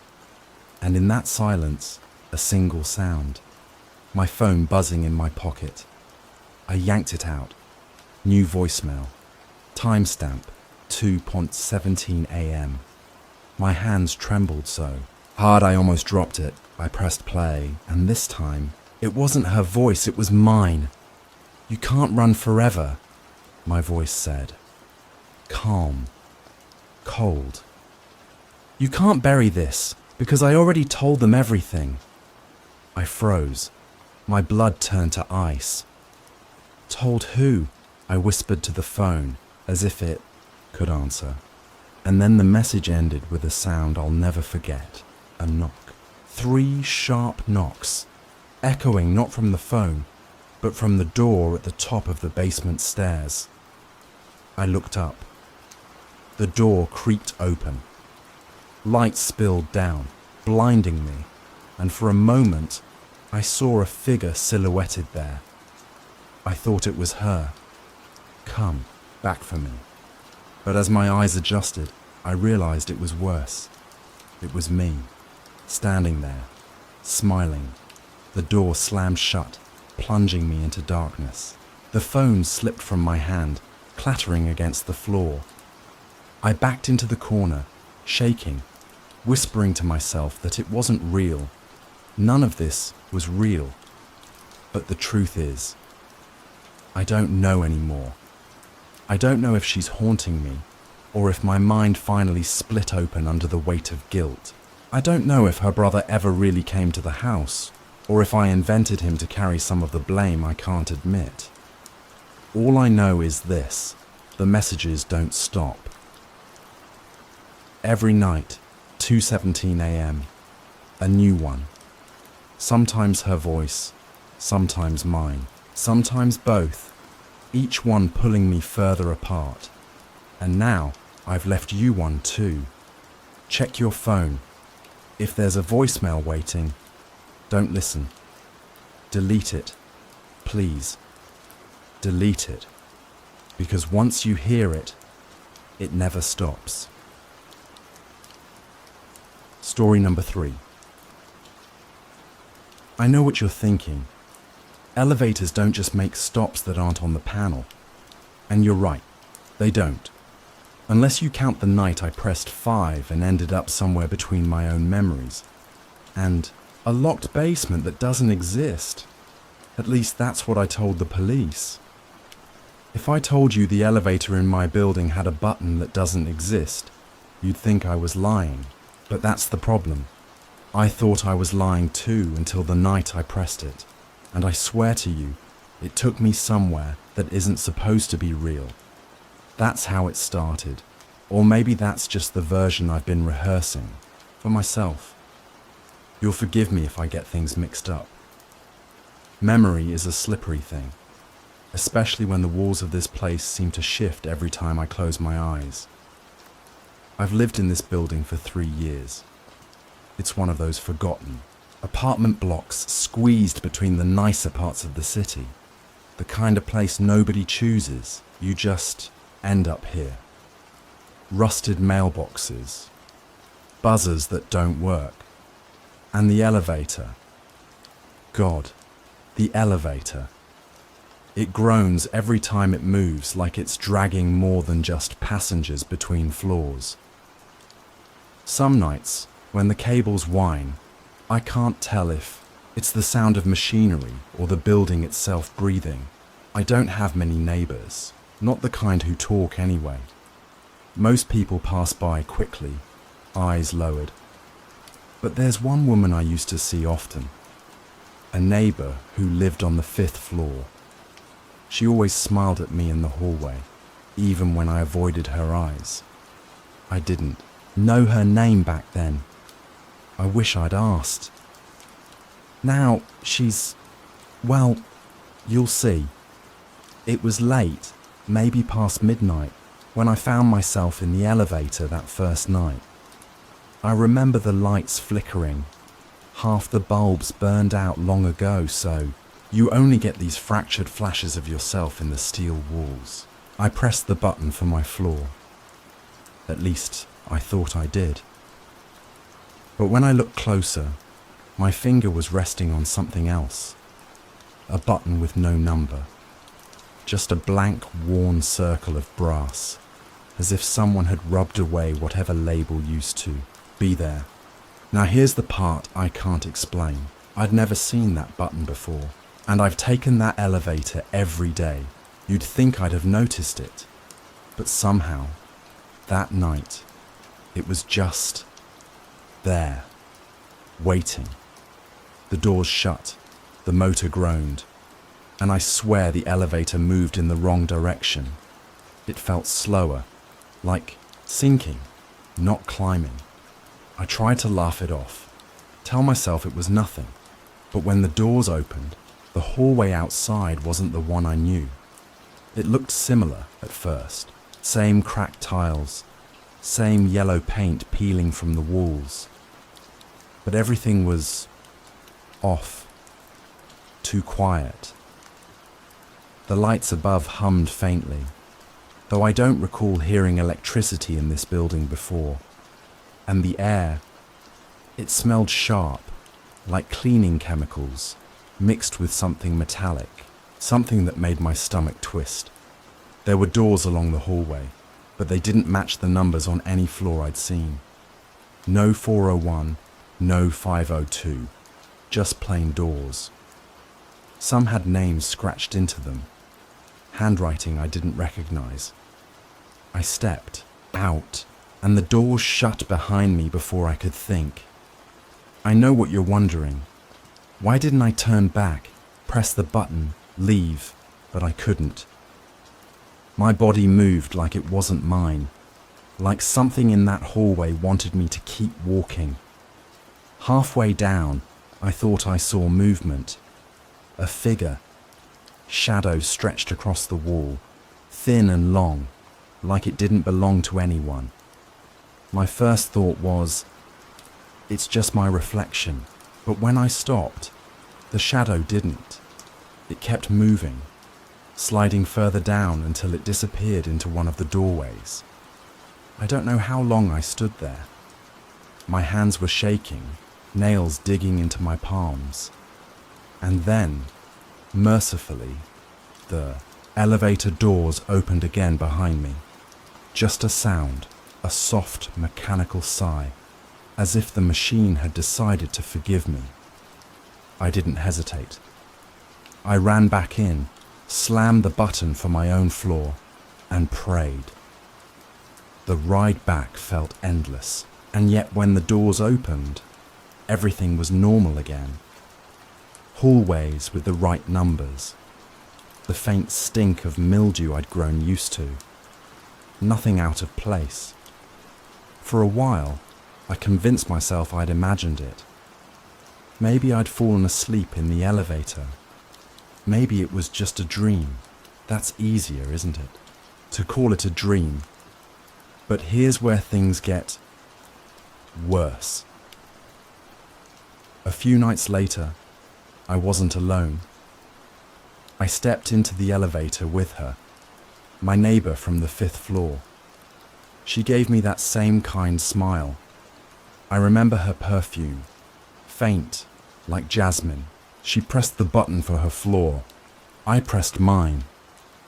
And in that silence, a single sound. My phone buzzing in my pocket. I yanked it out. New voicemail. Timestamp, 2:17 a.m. My hands trembled so hard I almost dropped it. I pressed play, and this time, it wasn't her voice, it was mine. You can't run forever, my voice said. Calm. Cold. You can't bury this, because I already told them everything. I froze. My blood turned to ice. Told who? I whispered to the phone, as if it could answer. And then the message ended with a sound I'll never forget. A knock. 3 sharp knocks, echoing not from the phone, but from the door at the top of the basement stairs. I looked up. The door creaked open. Light spilled down, blinding me, and for a moment I saw a figure silhouetted there. I thought it was her. Come, back for me. But as my eyes adjusted, I realized it was worse. It was me, standing there, smiling. The door slammed shut, plunging me into darkness. The phone slipped from my hand, clattering against the floor. I backed into the corner, shaking, whispering to myself that it wasn't real. None of this was real. But the truth is, I don't know anymore. I don't know if she's haunting me, or if my mind finally split open under the weight of guilt. I don't know if her brother ever really came to the house, or if I invented him to carry some of the blame I can't admit. All I know is this: the messages don't stop. Every night, 2:17 a.m., a new one. Sometimes her voice, sometimes mine, sometimes both, each one pulling me further apart. And now I've left you one too. Check your phone. If there's a voicemail waiting, don't listen. Delete it. Please. Delete it. Because once you hear it, it never stops. Story number 3. I know what you're thinking. Elevators don't just make stops that aren't on the panel. And you're right, they don't. Unless you count the night I pressed 5 and ended up somewhere between my own memories. And a locked basement that doesn't exist. At least that's what I told the police. If I told you the elevator in my building had a button that doesn't exist, you'd think I was lying. But that's the problem. I thought I was lying too until the night I pressed it. And I swear to you, it took me somewhere that isn't supposed to be real. That's how it started. Or maybe that's just the version I've been rehearsing for myself. You'll forgive me if I get things mixed up. Memory is a slippery thing, especially when the walls of this place seem to shift every time I close my eyes. I've lived in this building for 3 years. It's one of those forgotten apartment blocks squeezed between the nicer parts of the city. The kind of place nobody chooses. You just end up here. Rusted mailboxes, buzzers that don't work, and the elevator. God, the elevator. It groans every time it moves, like it's dragging more than just passengers between floors. Some nights, when the cables whine, I can't tell if it's the sound of machinery or the building itself breathing. I don't have many neighbors, not the kind who talk anyway. Most people pass by quickly, eyes lowered. But there's one woman I used to see often, a neighbor who lived on the 5th floor. She always smiled at me in the hallway, even when I avoided her eyes. I didn't know her name back then. I wish I'd asked. Now she's, well, you'll see. It was late, maybe past midnight, when I found myself in the elevator that first night. I remember the lights flickering. Half the bulbs burned out long ago, so you only get these fractured flashes of yourself in the steel walls. I pressed the button for my floor. At least, I thought I did. But when I looked closer, my finger was resting on something else. A button with no number. Just a blank, worn circle of brass, as if someone had rubbed away whatever label used to be there. Now here's the part I can't explain. I'd never seen that button before. And I've taken that elevator every day. You'd think I'd have noticed it. But somehow, that night, it was just there, waiting. The doors shut, the motor groaned, and I swear the elevator moved in the wrong direction. It felt slower, like sinking, not climbing. I tried to laugh it off, tell myself it was nothing. But when the doors opened, the hallway outside wasn't the one I knew. It looked similar at first. Same cracked tiles, same yellow paint peeling from the walls. But everything was off, too quiet. The lights above hummed faintly, though I don't recall hearing electricity in this building before. And the air, it smelled sharp, like cleaning chemicals, mixed with something metallic, something that made my stomach twist. There were doors along the hallway, but they didn't match the numbers on any floor I'd seen. No 401, no 502, just plain doors. Some had names scratched into them, handwriting I didn't recognize. I stepped out, and the doors shut behind me before I could think. I know what you're wondering. Why didn't I turn back, press the button, leave? But I couldn't. My body moved like it wasn't mine, like something in that hallway wanted me to keep walking. Halfway down, I thought I saw movement. A figure, shadow stretched across the wall, thin and long, like it didn't belong to anyone. My first thought was, it's just my reflection. But when I stopped, the shadow didn't. It kept moving, sliding further down until it disappeared into one of the doorways. I don't know how long I stood there. My hands were shaking, nails digging into my palms. And then, mercifully, the elevator doors opened again behind me. Just a sound, a soft mechanical sigh, as if the machine had decided to forgive me. I didn't hesitate. I ran back in, slammed the button for my own floor, and prayed. The ride back felt endless, and yet when the doors opened, everything was normal again. Hallways with the right numbers, the faint stink of mildew I'd grown used to. Nothing out of place. For a while, I convinced myself I'd imagined it. Maybe I'd fallen asleep in the elevator. Maybe it was just a dream. That's easier, isn't it? To call it a dream. But here's where things get worse. A few nights later, I wasn't alone. I stepped into the elevator with her, my neighbor from the 5th floor. She gave me that same kind smile. I remember her perfume, faint, like jasmine. She pressed the button for her floor. I pressed mine.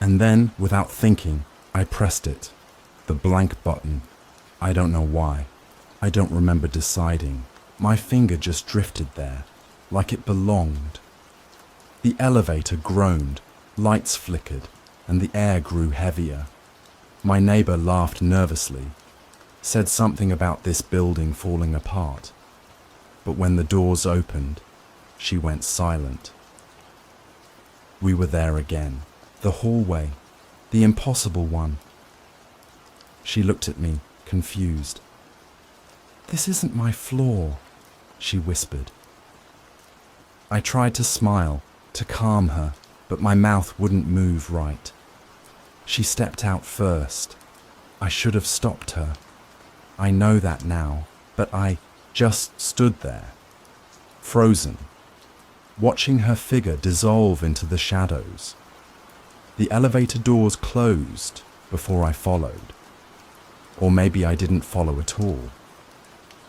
And then, without thinking, I pressed it. The blank button. I don't know why. I don't remember deciding. My finger just drifted there, like it belonged. The elevator groaned, lights flickered, and the air grew heavier. My neighbor laughed nervously, said something about this building falling apart. But when the doors opened, she went silent. We were there again. The hallway, the impossible one. She looked at me, confused. "This isn't my floor," she whispered. I tried to smile, to calm her, but my mouth wouldn't move right. She stepped out first. I should have stopped her. I know that now, but I just stood there, frozen, watching her figure dissolve into the shadows. The elevator doors closed before I followed. Or maybe I didn't follow at all.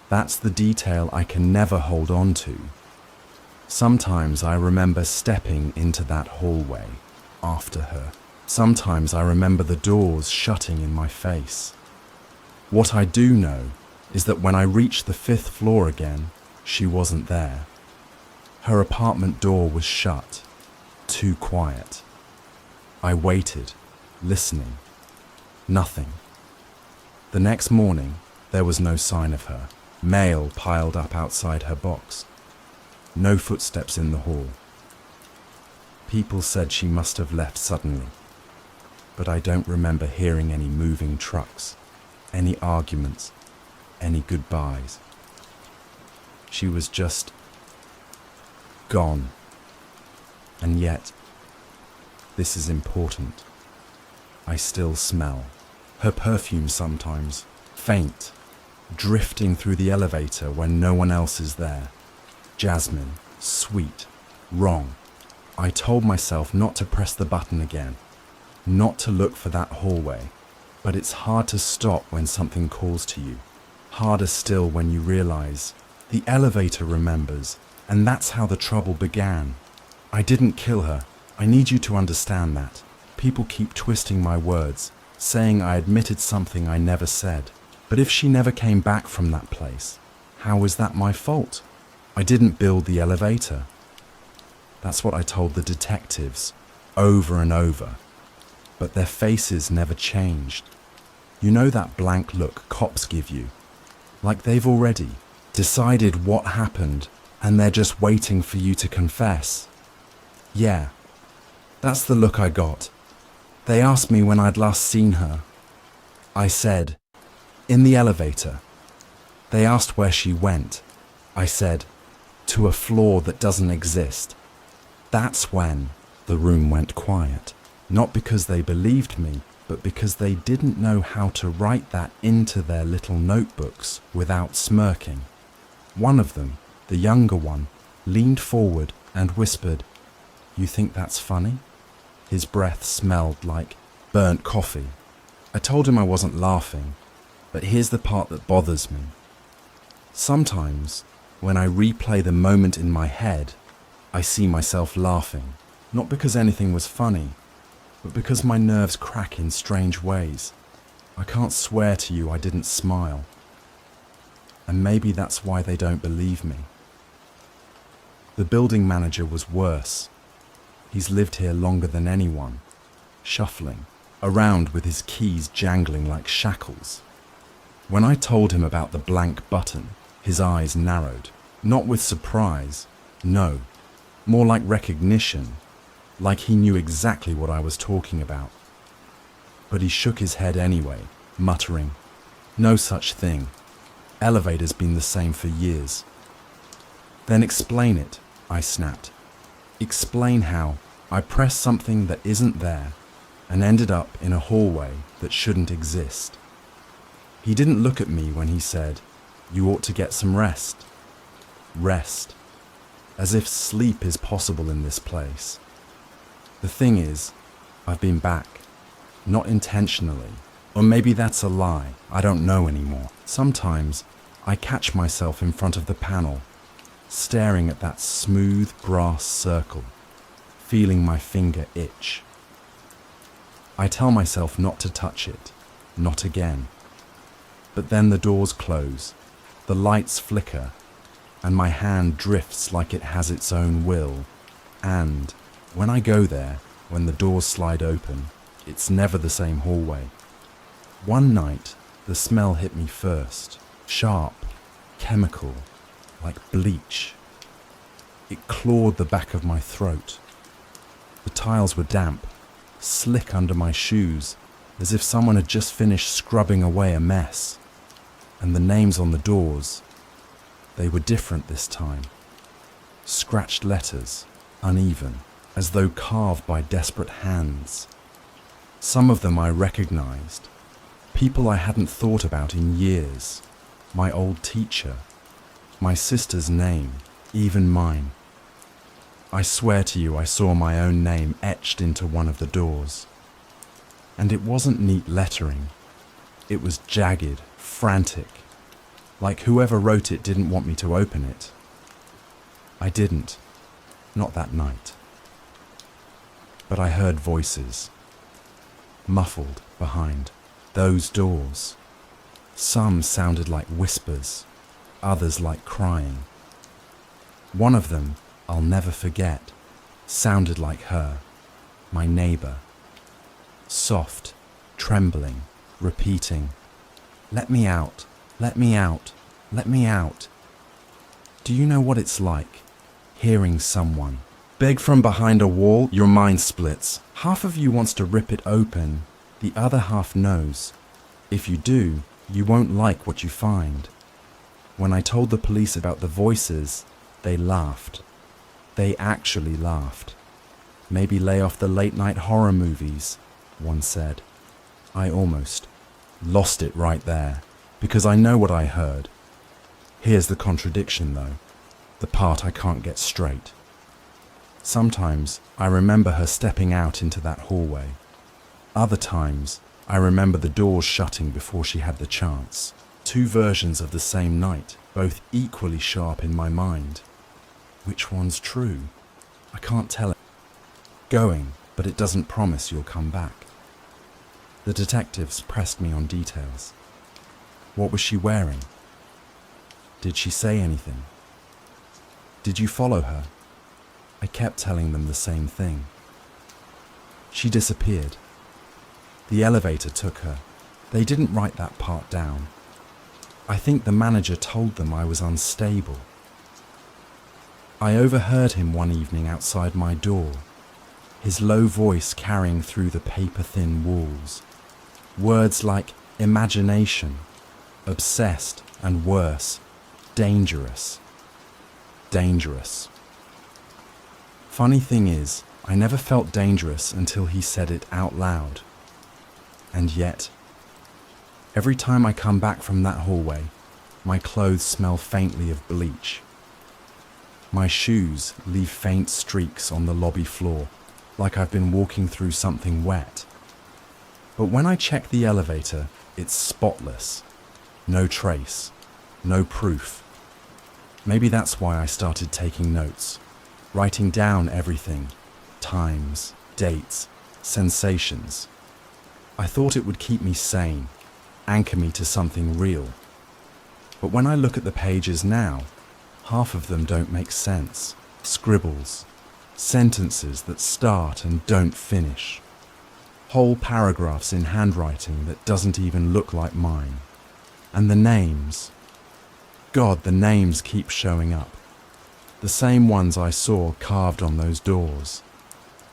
That's the detail I can never hold on to. Sometimes I remember stepping into that hallway after her. Sometimes I remember the doors shutting in my face. What I do know is that when I reached the 5th floor again, she wasn't there. Her apartment door was shut, too quiet. I waited, listening. Nothing. The next morning, there was no sign of her. Mail piled up outside her box. No footsteps in the hall. People said she must have left suddenly, but I don't remember hearing any moving trucks, any arguments, any goodbyes. She was just gone. And yet, this is important. I still smell her perfume sometimes, faint, drifting through the elevator when no one else is there. Jasmine, sweet, wrong. I told myself not to press the button again, not to look for that hallway, but it's hard to stop when something calls to you. Harder still when you realize the elevator remembers, and that's how the trouble began. I didn't kill her. I need you to understand that. People keep twisting my words, saying I admitted something I never said. But if she never came back from that place, how is that my fault? I didn't build the elevator. That's what I told the detectives, over and over. But their faces never changed. You know that blank look cops give you? Like they've already decided what happened and they're just waiting for you to confess. Yeah, that's the look I got. They asked me when I'd last seen her. I said, in the elevator. They asked where she went. I said, to a floor that doesn't exist. That's when the room went quiet. Not because they believed me, but because they didn't know how to write that into their little notebooks without smirking. One of them, the younger one, leaned forward and whispered, "You think that's funny?" His breath smelled like burnt coffee. I told him I wasn't laughing, but here's the part that bothers me. Sometimes, when I replay the moment in my head, I see myself laughing, not because anything was funny, but because my nerves crack in strange ways. I can't swear to you I didn't smile. And maybe that's why they don't believe me. The building manager was worse. He's lived here longer than anyone, shuffling around with his keys jangling like shackles. When I told him about the blank button, his eyes narrowed, not with surprise, no, more like recognition, like he knew exactly what I was talking about. But he shook his head anyway, muttering, "No such thing. Elevator's been the same for years." "Then explain it," I snapped. "Explain how I pressed something that isn't there and ended up in a hallway that shouldn't exist." He didn't look at me when he said, "You ought to get some rest." Rest. As if sleep is possible in this place. The thing is, I've been back. Not intentionally. Or maybe that's a lie. I don't know anymore. Sometimes I catch myself in front of the panel, staring at that smooth brass circle, feeling my finger itch. I tell myself not to touch it, not again. But then the doors close, the lights flicker, and my hand drifts like it has its own will. And when I go there, when the doors slide open, it's never the same hallway. One night, the smell hit me first, sharp, chemical, like bleach. It clawed the back of my throat. The tiles were damp, slick under my shoes, as if someone had just finished scrubbing away a mess. And the names on the doors, they were different this time. Scratched letters, uneven, as though carved by desperate hands. Some of them I recognized, people I hadn't thought about in years. My old teacher, my sister's name, even mine. I swear to you I saw my own name etched into one of the doors. And it wasn't neat lettering. It was jagged, frantic, like whoever wrote it didn't want me to open it. I didn't, not that night. But I heard voices, muffled behind those doors. Some sounded like whispers, others like crying. One of them I'll never forget. sounded like her, my neighbor. Soft, trembling, repeating, "Let me out, let me out, let me out." Do you know what it's like, hearing someone beg from behind a wall? Your mind splits. Half of you wants to rip it open, the other half knows. If you do, you won't like what you find. When I told the police about the voices, they laughed. They actually laughed. "Maybe lay off the late-night horror movies," one said. I almost lost it right there, because I know what I heard. Here's the contradiction, though, the part I can't get straight. Sometimes I remember her stepping out into that hallway. Other times, I remember the doors shutting before she had the chance. Two versions of the same night, both equally sharp in my mind. Which one's true? I can't tell it. Going, but it doesn't promise you'll come back. The detectives pressed me on details. What was she wearing? Did she say anything? Did you follow her? I kept telling them the same thing. She disappeared. The elevator took her. They didn't write that part down. I think the manager told them I was unstable. I overheard him one evening outside my door, his low voice carrying through the paper-thin walls. Words like imagination, obsessed, and worse, dangerous. Dangerous. Funny thing is, I never felt dangerous until he said it out loud. And yet, every time I come back from that hallway, my clothes smell faintly of bleach. My shoes leave faint streaks on the lobby floor, like I've been walking through something wet. But when I check the elevator, it's spotless. No trace, no proof. Maybe that's why I started taking notes, writing down everything, times, dates, sensations. I thought it would keep me sane, anchor me to something real. But when I look at the pages now, half of them don't make sense. Scribbles, sentences that start and don't finish. Whole paragraphs in handwriting that doesn't even look like mine. And the names. God, the names keep showing up. The same ones I saw carved on those doors.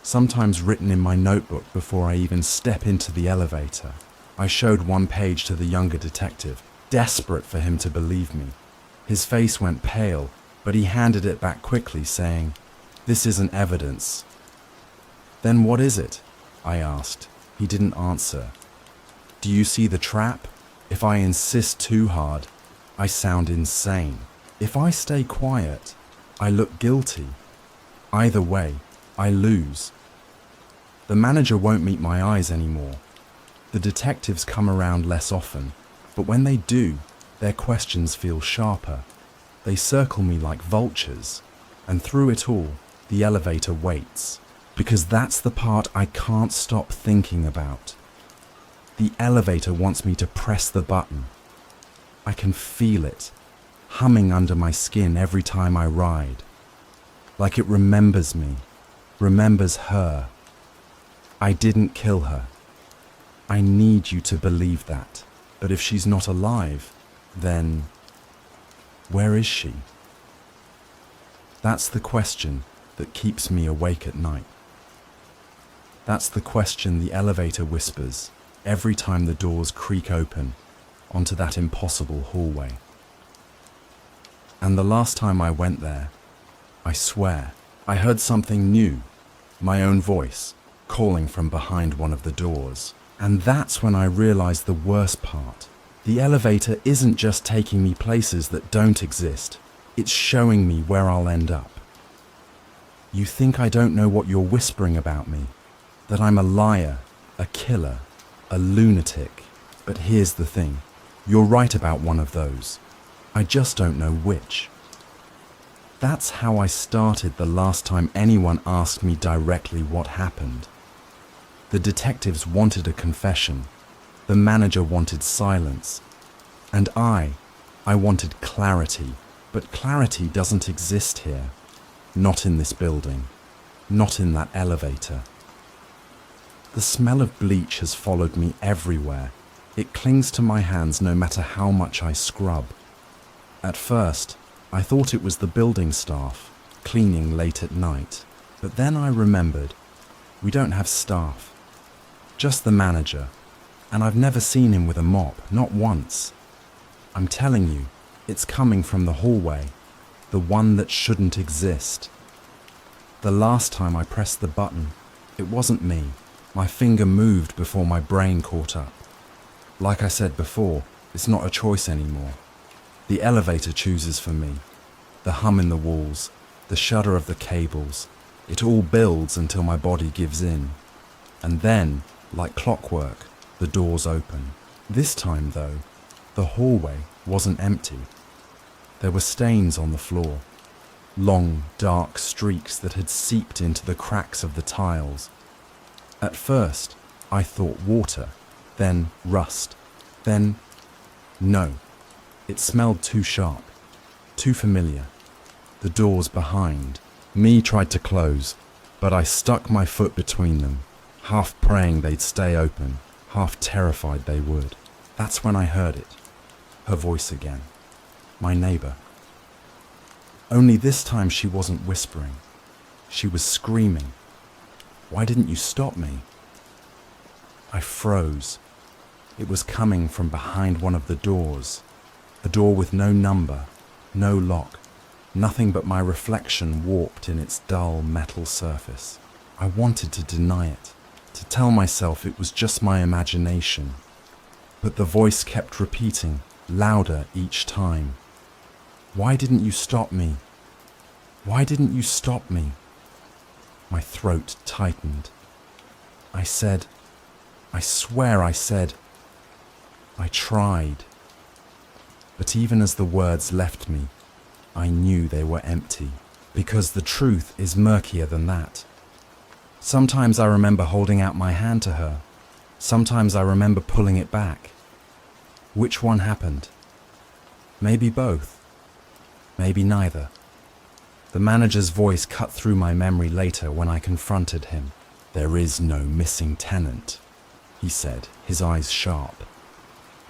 Sometimes written in my notebook before I even step into the elevator. I showed one page to the younger detective, desperate for him to believe me. His face went pale, but he handed it back quickly, saying, "This isn't evidence." "Then what is it?" I asked. He didn't answer. "Do you see the trap? If I insist too hard, I sound insane. If I stay quiet, I look guilty. Either way, I lose. The manager won't meet my eyes anymore. The detectives come around less often, but when they do, their questions feel sharper. They circle me like vultures, and through it all, the elevator waits. Because that's the part I can't stop thinking about. The elevator wants me to press the button. I can feel it, humming under my skin every time I ride. Like it remembers me, remembers her. I didn't kill her. I need you to believe that. But if she's not alive, then where is she? That's the question that keeps me awake at night. That's the question the elevator whispers every time the doors creak open onto that impossible hallway. And the last time I went there, I swear, I heard something new, my own voice, calling from behind one of the doors. And that's when I realized the worst part. The elevator isn't just taking me places that don't exist. It's showing me where I'll end up. You think I don't know what you're whispering about me? That I'm a liar, a killer, a lunatic. But here's the thing. You're right about one of those. I just don't know which. That's how I started the last time anyone asked me directly what happened. The detectives wanted a confession. The manager wanted silence. And I wanted clarity. But clarity doesn't exist here. Not in this building. not in that elevator. The smell of bleach has followed me everywhere. It clings to my hands no matter how much I scrub. At first, I thought it was the building staff, cleaning late at night. But then I remembered, we don't have staff. Just the manager. And I've never seen him with a mop, not once. I'm telling you, it's coming from the hallway, the one that shouldn't exist. The last time I pressed the button, it wasn't me. My finger moved before my brain caught up. Like I said before, it's not a choice anymore. The elevator chooses for me. The hum in the walls, the shudder of the cables, it all builds until my body gives in. And then, like clockwork, the doors open. This time, though, the hallway wasn't empty. There were stains on the floor, long, dark streaks that had seeped into the cracks of the tiles. At first, I thought water, then rust, then... No, it smelled too sharp, too familiar. The doors behind me tried to close, but I stuck my foot between them, half praying they'd stay open, half terrified they would. That's when I heard it, her voice again, my neighbour. Only this time she wasn't whispering. She was screaming. Why didn't you stop me? I froze. It was coming from behind one of the doors, a door with no number, no lock, nothing but my reflection warped in its dull metal surface. I wanted to deny it, to tell myself it was just my imagination. But the voice kept repeating, louder each time. Why didn't you stop me? Why didn't you stop me? My throat tightened. I swear I said, I tried. But even as the words left me, I knew they were empty, because the truth is murkier than that. Sometimes I remember holding out my hand to her. Sometimes I remember pulling it back. Which one happened? Maybe both. Maybe neither. The manager's voice cut through my memory later when I confronted him. There is no missing tenant, he said, his eyes sharp.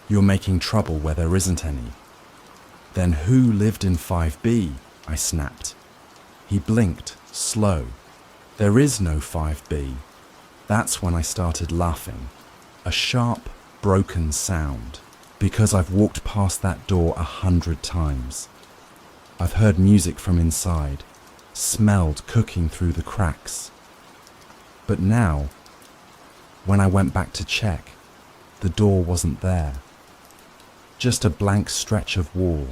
You're making trouble where there isn't any. Then who lived in 5B? I snapped. He blinked, slow. There is no 5B. That's when I started laughing. A sharp, broken sound. Because I've walked past that door 100 times. I've heard music from inside, smelled cooking through the cracks. But now, when I went back to check, the door wasn't there. Just a blank stretch of wall,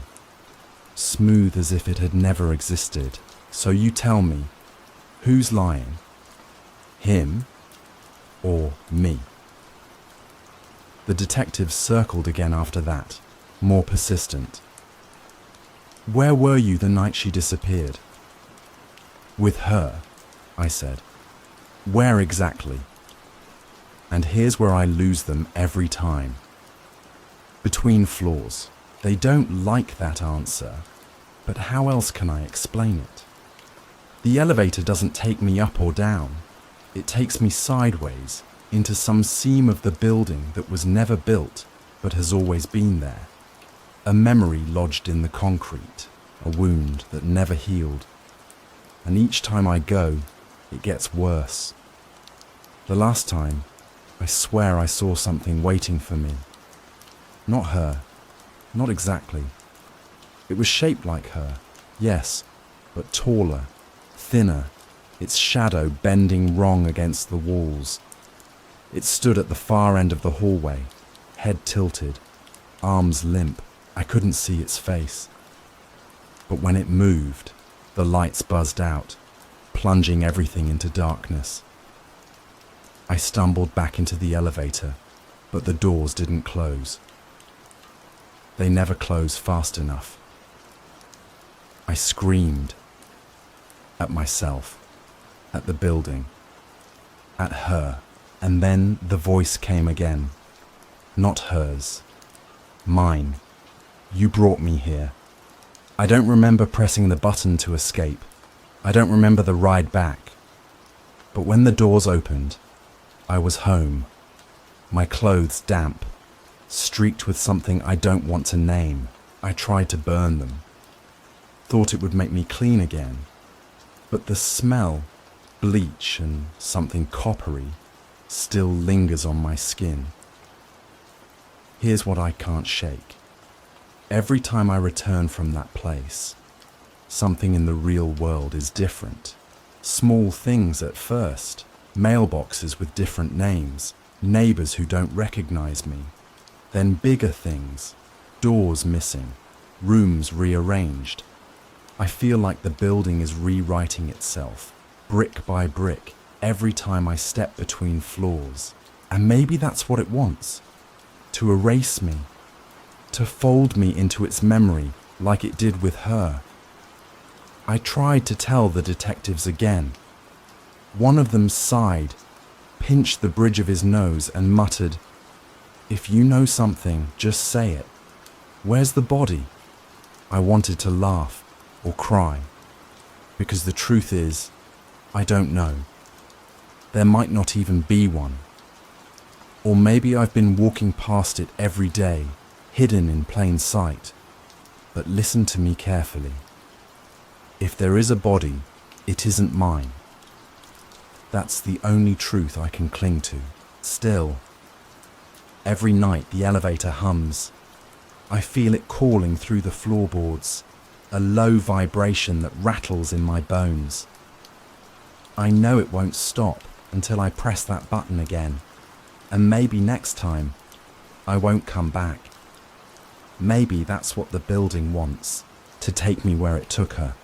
smooth as if it had never existed. So you tell me, who's lying? Him or me? The detective circled again after that, more persistent. Where were you the night she disappeared? With her, I said. Where exactly? And here's where I lose them every time. Between floors. They don't like that answer, but how else can I explain it? The elevator doesn't take me up or down. It takes me sideways into some seam of the building that was never built but has always been there. A memory lodged in the concrete, a wound that never healed. And each time I go, it gets worse. The last time, I swear I saw something waiting for me. Not her, not exactly. It was shaped like her, yes, but taller, thinner, its shadow bending wrong against the walls. It stood at the far end of the hallway, head tilted, arms limp. I couldn't see its face. But when it moved, the lights buzzed out, plunging everything into darkness. I stumbled back into the elevator, but the doors didn't close. They never close fast enough. I screamed at myself, at the building, at her, and then the voice came again. Not hers, mine. You brought me here. I don't remember pressing the button to escape. I don't remember the ride back. But when the doors opened, I was home, my clothes damp, streaked with something I don't want to name. I tried to burn them, thought it would make me clean again, but the smell, bleach and something coppery, still lingers on my skin. Here's what I can't shake. Every time I return from that place, something in the real world is different. Small things at first, mailboxes with different names, neighbors who don't recognize me. Then bigger things, doors missing, rooms rearranged. I feel like the building is rewriting itself, brick by brick, every time I step between floors. And maybe that's what it wants, to erase me, to fold me into its memory like it did with her. I tried to tell the detectives again. One of them sighed, pinched the bridge of his nose and muttered, "If you know something, just say it. Where's the body?" I wanted to laugh or cry, because the truth is, I don't know. There might not even be one. Or maybe I've been walking past it every day, hidden in plain sight. But listen to me carefully. If there is a body, it isn't mine. That's the only truth I can cling to. Still, every night the elevator hums. I feel it calling through the floorboards, a low vibration that rattles in my bones. I know it won't stop until I press that button again, and maybe next time I won't come back. Maybe that's what the building wants, to take me where it took her,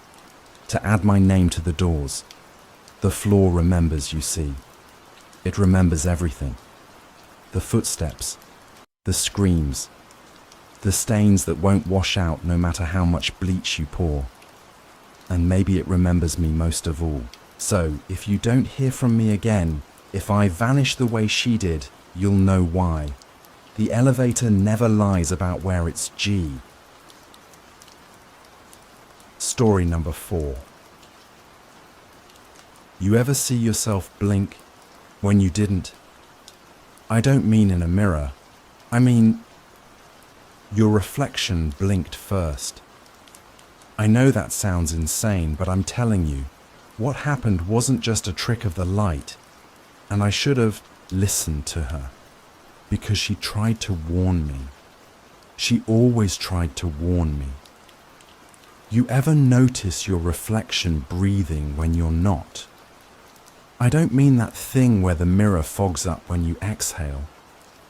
to add my name to the doors. The floor remembers, you see. It remembers everything. The footsteps, the screams, the stains that won't wash out no matter how much bleach you pour. And maybe it remembers me most of all. So, if you don't hear from me again, if I vanish the way she did, you'll know why. The elevator never lies about where it's G. Story number 4. You ever see yourself blink when you didn't? I don't mean in a mirror. I mean, your reflection blinked first. I know that sounds insane, but I'm telling you, what happened wasn't just a trick of the light, and I should have listened to her, because she tried to warn me. She always tried to warn me. You ever notice your reflection breathing when you're not? I don't mean that thing where the mirror fogs up when you exhale.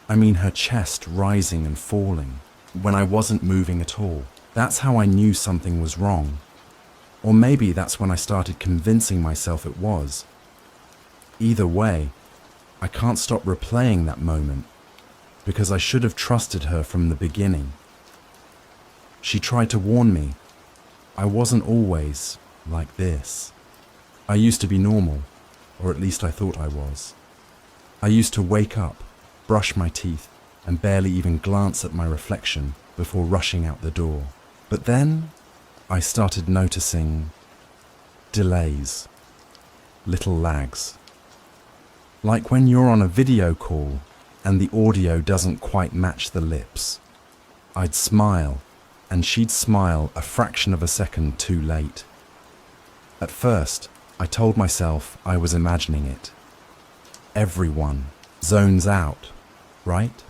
I mean her chest rising and falling when I wasn't moving at all. That's how I knew something was wrong. Or maybe that's when I started convincing myself it was. Either way, I can't stop replaying that moment because I should have trusted her from the beginning. She tried to warn me. I wasn't always like this. I used to be normal, or at least I thought I was. I used to wake up, brush my teeth, and barely even glance at my reflection before rushing out the door. But then I started noticing delays, little lags. Like when you're on a video call and the audio doesn't quite match the lips. I'd smile, and she'd smile a fraction of a second too late. At first, I told myself I was imagining it. Everyone zones out, right?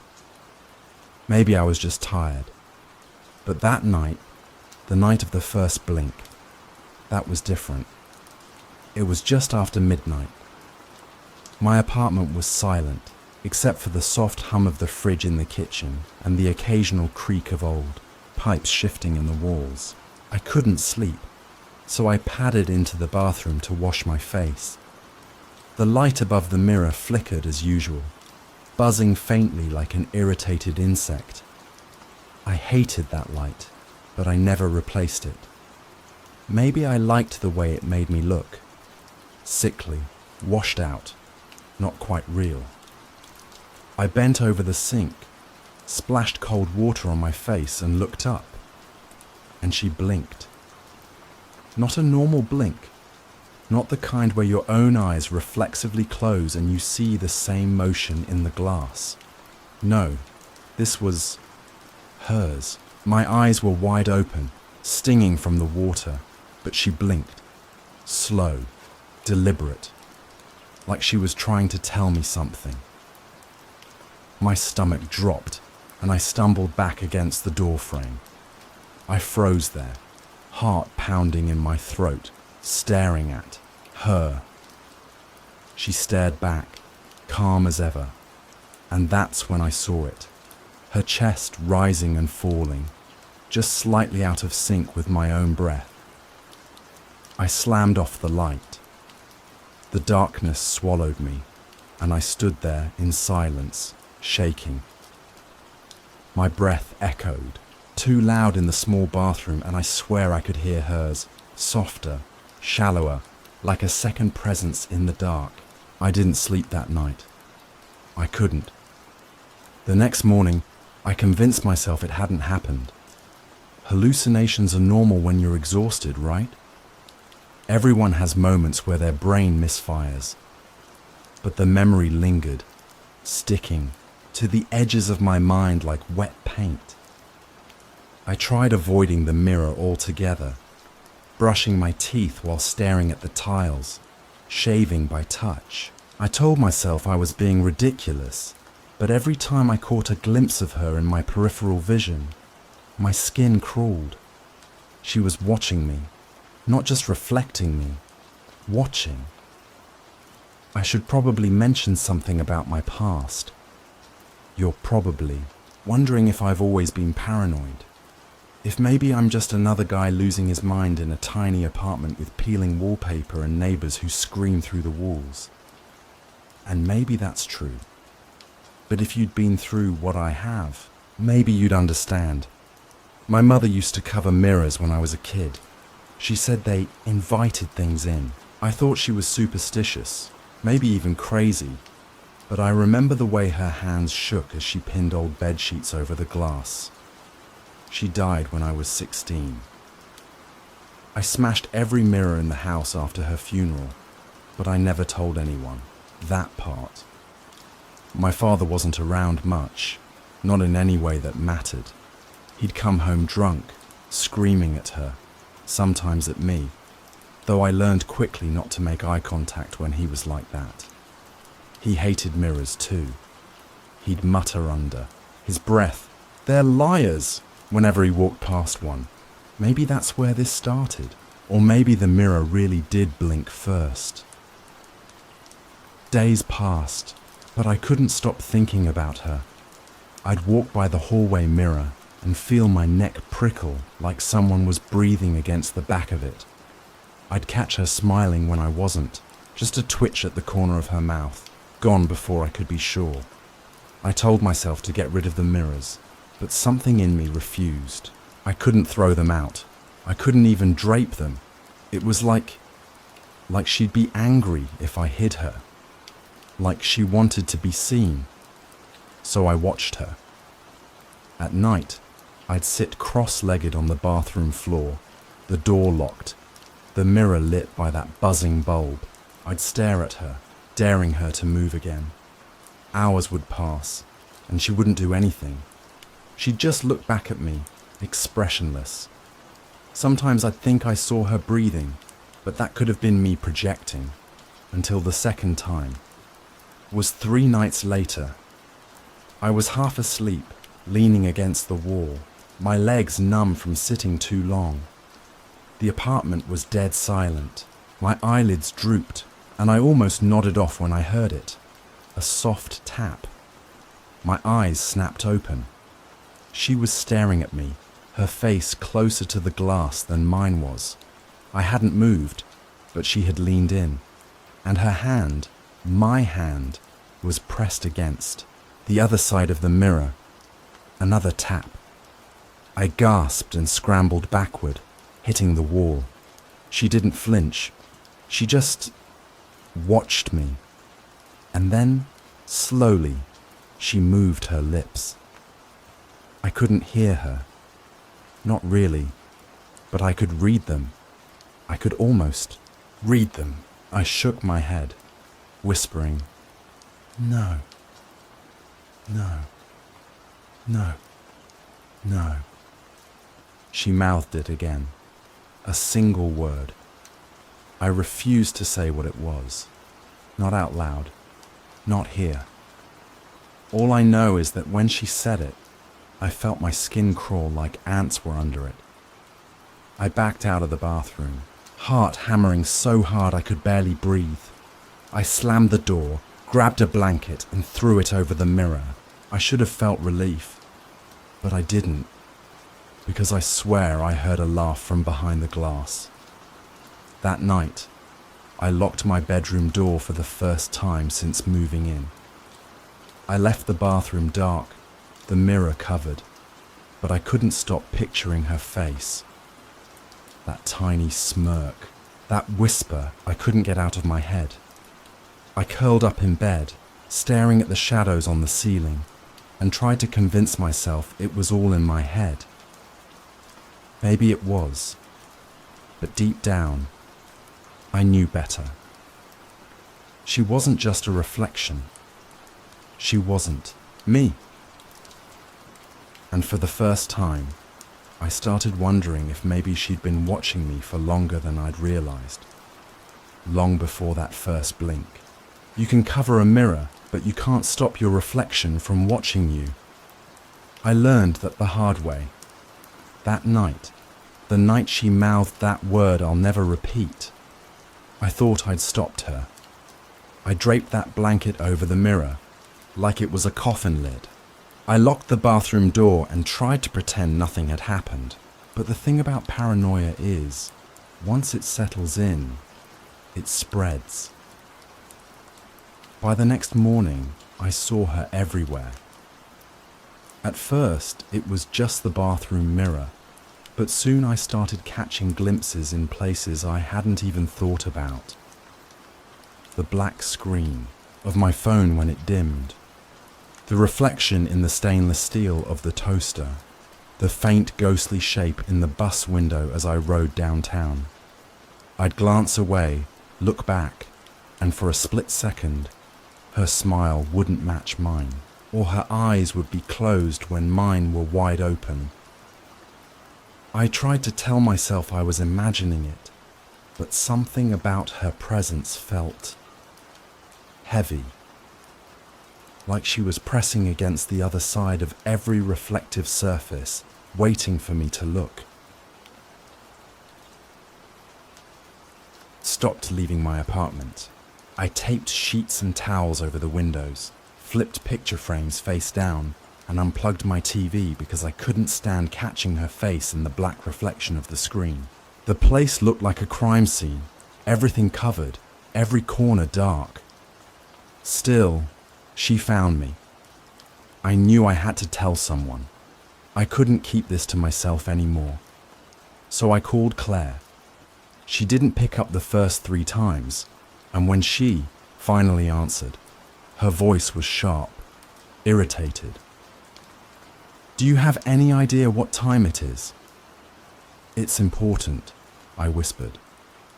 Maybe I was just tired. But that night, the night of the first blink, that was different. It was just after midnight. My apartment was silent, except for the soft hum of the fridge in the kitchen and the occasional creak of old pipes shifting in the walls. I couldn't sleep, so I padded into the bathroom to wash my face. The light above the mirror flickered as usual, buzzing faintly like an irritated insect. I hated that light, but I never replaced it. Maybe I liked the way it made me look. Sickly, washed out, not quite real. I bent over the sink, splashed cold water on my face and looked up. And she blinked. Not a normal blink, Not the kind where your own eyes reflexively close and you see the same motion in the glass. No, this was hers. My eyes were wide open, stinging from the water, but she blinked. Slow, deliberate, like she was trying to tell me something. My stomach dropped, and I stumbled back against the door frame. I froze there, heart pounding in my throat, staring at her. She stared back, calm as ever, and that's when I saw it. Her chest rising and falling, just slightly out of sync with my own breath. I slammed off the light. The darkness swallowed me, and I stood there in silence, shaking. My breath echoed, too loud in the small bathroom, and I swear I could hear hers, softer, shallower, like a second presence in the dark. I didn't sleep that night. I couldn't. The next morning, I convinced myself it hadn't happened. Hallucinations are normal when you're exhausted, right? Everyone has moments where their brain misfires. But the memory lingered, sticking to the edges of my mind like wet paint. I tried avoiding the mirror altogether, brushing my teeth while staring at the tiles, shaving by touch. I told myself I was being ridiculous, but every time I caught a glimpse of her in my peripheral vision, my skin crawled. She was watching me, not just reflecting me, watching. I should probably mention something about my past. You're probably wondering if I've always been paranoid. If maybe I'm just another guy losing his mind in a tiny apartment with peeling wallpaper and neighbors who scream through the walls. And maybe that's true. But if you'd been through what I have, maybe you'd understand. My mother used to cover mirrors when I was a kid. She said they invited things in. I thought she was superstitious, maybe even crazy, but I remember the way her hands shook as she pinned old bed sheets over the glass. She died when I was 16. I smashed every mirror in the house after her funeral, but I never told anyone that part. My father wasn't around much, not in any way that mattered. He'd come home drunk, screaming at her, sometimes at me, though I learned quickly not to make eye contact when he was like that. He hated mirrors too. He'd mutter under his breath, "They're liars," whenever he walked past one. Maybe that's where this started, or maybe the mirror really did blink first. Days passed, but I couldn't stop thinking about her. I'd walk by the hallway mirror and feel my neck prickle like someone was breathing against the back of it. I'd catch her smiling when I wasn't, just a twitch at the corner of her mouth, gone before I could be sure. I told myself to get rid of the mirrors, but something in me refused. I couldn't throw them out. I couldn't even drape them. It was like she'd be angry if I hid her. Like she wanted to be seen. So I watched her. At night, I'd sit cross-legged on the bathroom floor, the door locked, the mirror lit by that buzzing bulb. I'd stare at her, daring her to move again. Hours would pass, and she wouldn't do anything. She'd just look back at me, expressionless. Sometimes I'd think I saw her breathing, but that could have been me projecting, until the second time was 3 nights later. I was half asleep, leaning against the wall, my legs numb from sitting too long. The apartment was dead silent. My eyelids drooped, and I almost nodded off when I heard it. A soft tap. My eyes snapped open. She was staring at me, her face closer to the glass than mine was. I hadn't moved, but she had leaned in, and her hand, my hand, was pressed against the other side of the mirror. Another tap. I gasped and scrambled backward, hitting the wall. She didn't flinch. She just watched me. And then, slowly, she moved her lips. I couldn't hear her. Not really, but I could read them. I could almost Read them. I shook my head, whispering, "No, no, no, no." She mouthed it again, a single word. I refused to say what it was. Not out loud. Not here. All I know is that when she said it, I felt my skin crawl like ants were under it. I backed out of the bathroom, heart hammering so hard I could barely breathe. I slammed the door, grabbed a blanket, and threw it over the mirror. I should have felt relief, but I didn't, because I swear I heard a laugh from behind the glass. That night, I locked my bedroom door for the first time since moving in. I left the bathroom dark, the mirror covered, but I couldn't stop picturing her face. That tiny smirk, that whisper I couldn't get out of my head. I curled up in bed, staring at the shadows on the ceiling, and tried to convince myself it was all in my head. Maybe it was, but deep down, I knew better. She wasn't just a reflection. She wasn't me. And for the first time, I started wondering if maybe she'd been watching me for longer than I'd realized. Long before that first blink. You can cover a mirror, but you can't stop your reflection from watching you. I learned that the hard way. That night, the night she mouthed that word I'll never repeat, I thought I'd stopped her. I draped that blanket over the mirror, like it was a coffin lid. I locked the bathroom door and tried to pretend nothing had happened. But the thing about paranoia is, once it settles in, it spreads. By the next morning, I saw her everywhere. At first, it was just the bathroom mirror, but soon I started catching glimpses in places I hadn't even thought about. The black screen of my phone when it dimmed, the reflection in the stainless steel of the toaster, the faint ghostly shape in the bus window as I rode downtown. I'd glance away, look back, and for a split second, her smile wouldn't match mine, or her eyes would be closed when mine were wide open. I tried to tell myself I was imagining it, but something about her presence felt heavy, like she was pressing against the other side of every reflective surface, waiting for me to look. Stopped leaving my apartment. I taped sheets and towels over the windows, flipped picture frames face down, and unplugged my TV because I couldn't stand catching her face in the black reflection of the screen. The place looked like a crime scene, everything covered, every corner dark. Still, she found me. I knew I had to tell someone. I couldn't keep this to myself anymore. So I called Claire. She didn't pick up the first 3 times, and when she finally answered, her voice was sharp, irritated. "Do you have any idea what time it is?" "It's important," I whispered,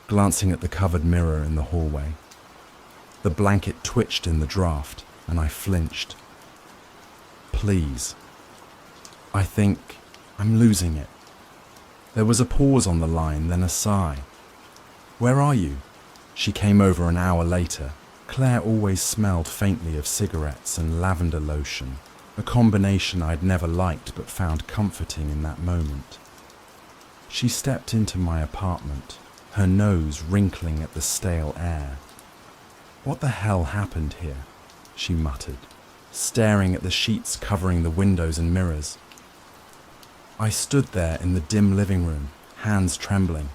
glancing at the covered mirror in the hallway. The blanket twitched in the draft, and I flinched. "Please. I think I'm losing it." There was a pause on the line, then a sigh. "Where are you?" She came over an hour later. Claire always smelled faintly of cigarettes and lavender lotion, a combination I'd never liked but found comforting in that moment. She stepped into my apartment, her nose wrinkling at the stale air. "What the hell happened here?" she muttered, staring at the sheets covering the windows and mirrors. I stood there in the dim living room, hands trembling.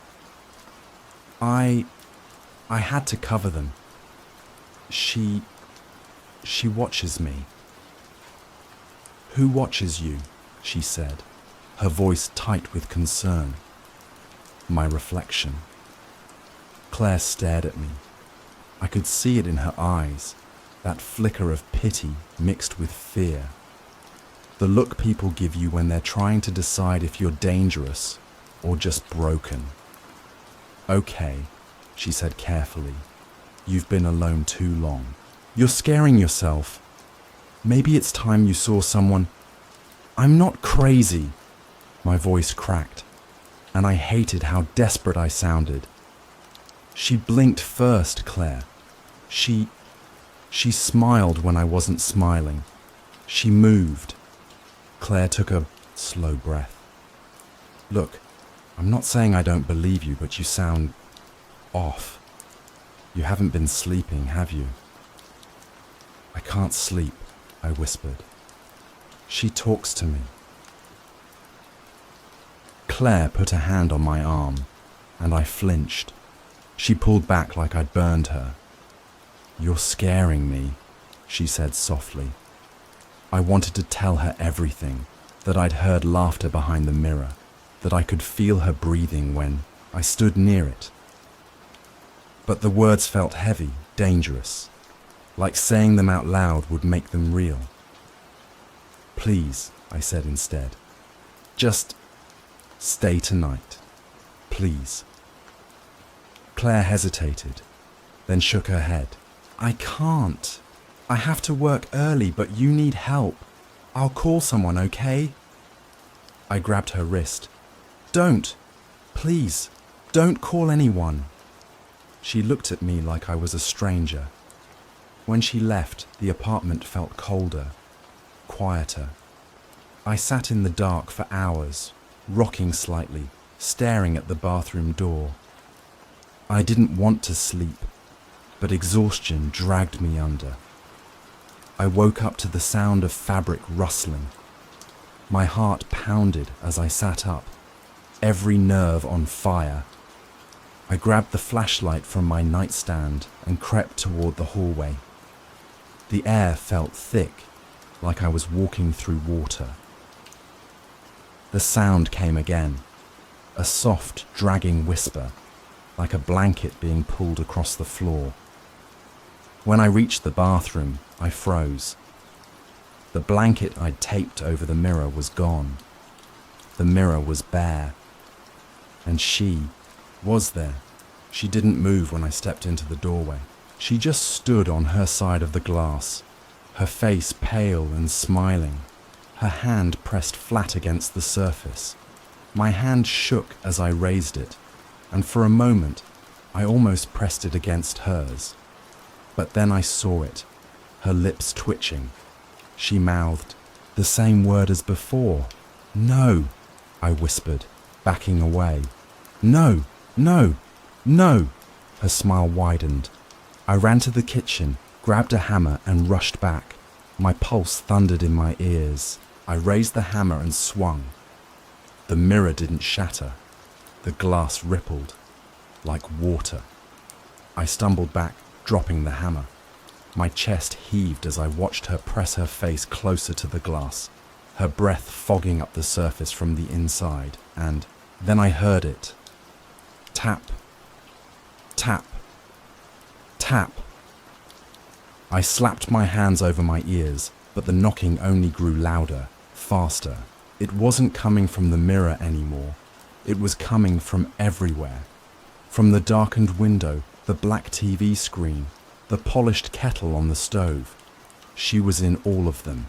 I had to cover them. She watches me. "Who watches you?" she said, her voice tight with concern. "My reflection." Claire stared at me. I could see it in her eyes, that flicker of pity mixed with fear. The look people give you when they're trying to decide if you're dangerous or just broken. "Okay," she said carefully. You've been alone too long. You're scaring yourself. Maybe it's time you saw someone. I'm not crazy. My voice cracked, and I hated how desperate I sounded. She blinked first, Claire. She smiled when I wasn't smiling. She moved. Claire took a slow breath. Look, I'm not saying I don't believe you, but you sound off. You haven't been sleeping, have you? I can't sleep, I whispered. She talks to me. Claire put a hand on my arm, and I flinched. She pulled back like I'd burned her. You're scaring me, she said softly. I wanted to tell her everything, that I'd heard laughter behind the mirror, that I could feel her breathing when I stood near it. But the words felt heavy, dangerous, like saying them out loud would make them real. Please, I said instead, just stay tonight, please. Claire hesitated, then shook her head. I can't. I have to work early, but you need help. I'll call someone, okay? I grabbed her wrist. Don't. Please, don't call anyone. She looked at me like I was a stranger. When she left, the apartment felt colder, quieter. I sat in the dark for hours, rocking slightly, staring at the bathroom door. I didn't want to sleep, but exhaustion dragged me under. I woke up to the sound of fabric rustling. My heart pounded as I sat up, every nerve on fire. I grabbed the flashlight from my nightstand and crept toward the hallway. The air felt thick, like I was walking through water. The sound came again, a soft, dragging whisper, like a blanket being pulled across the floor. When I reached the bathroom, I froze. The blanket I'd taped over the mirror was gone. The mirror was bare. And she was there. She didn't move when I stepped into the doorway. She just stood on her side of the glass, her face pale and smiling, her hand pressed flat against the surface. My hand shook as I raised it, and for a moment, I almost pressed it against hers. But then I saw it, her lips twitching. She mouthed the same word as before. No, I whispered, backing away. No, no, no. Her smile widened. I ran to the kitchen, grabbed a hammer and rushed back. My pulse thundered in my ears. I raised the hammer and swung. The mirror didn't shatter. The glass rippled, like water. I stumbled back, dropping the hammer. My chest heaved as I watched her press her face closer to the glass, her breath fogging up the surface from the inside, and then I heard it. Tap, tap, tap. I slapped my hands over my ears, but the knocking only grew louder, faster. It wasn't coming from the mirror anymore. It was coming from everywhere. From the darkened window, the black TV screen, the polished kettle on the stove. She was in all of them.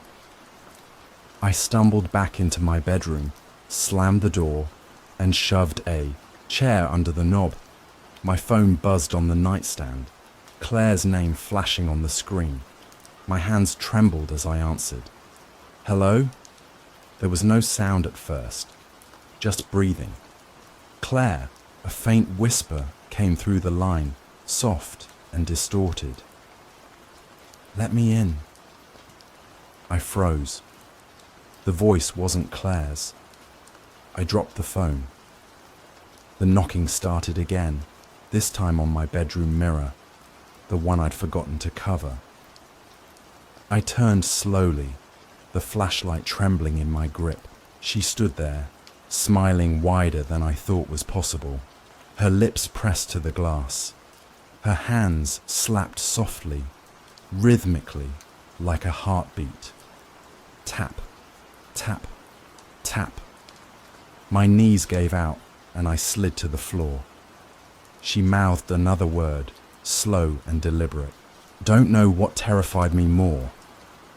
I stumbled back into my bedroom, slammed the door, and shoved a chair under the knob. My phone buzzed on the nightstand, Claire's name flashing on the screen. My hands trembled as I answered. Hello? There was no sound at first, just breathing. Claire, a faint whisper came through the line, soft and distorted. Let me in. I froze. The voice wasn't Claire's. I dropped the phone. The knocking started again, this time on my bedroom mirror, the one I'd forgotten to cover. I turned slowly, the flashlight trembling in my grip. She stood there, smiling wider than I thought was possible, her lips pressed to the glass. Her hands slapped softly, rhythmically, like a heartbeat. Tap, tap, tap. My knees gave out and I slid to the floor. She mouthed another word, slow and deliberate. Don't know what terrified me more,